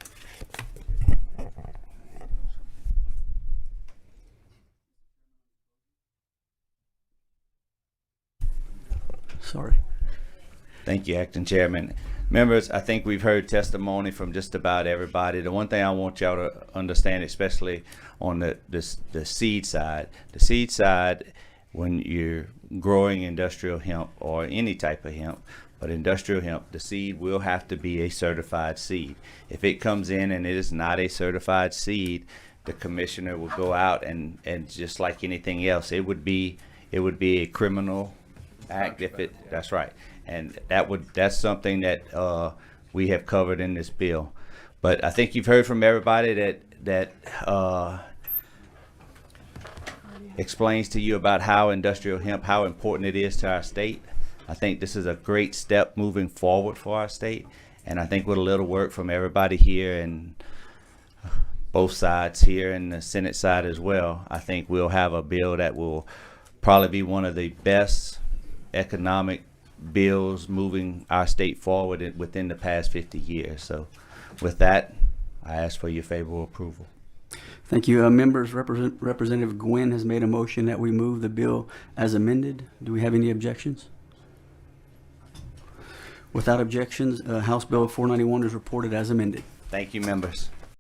[SPEAKER 9] Sorry.
[SPEAKER 2] Thank you, Acting Chairman. Members, I think we've heard testimony from just about everybody. The one thing I want y'all to understand, especially on the seed side, when you're growing industrial hemp or any type of hemp, but industrial hemp, the seed will have to be a certified seed. If it comes in and it is not a certified seed, the commissioner will go out and just like anything else, it would be a criminal act if it, that's right. And that's something that we have covered in this bill. But I think you've heard from everybody that explains to you about how industrial hemp, how important it is to our state. I think this is a great step moving forward for our state. And I think with a little work from everybody here and both sides here and the Senate side as well, I think we'll have a bill that will probably be one of the best economic bills moving our state forward within the past 50 years. So with that, I ask for your favorable approval.
[SPEAKER 9] Thank you. Members, Representative Gwynn has made a motion that we move the bill as amended. Do we have any objections? Without objections, House Bill 491 is reported as amended.
[SPEAKER 2] Thank you, members.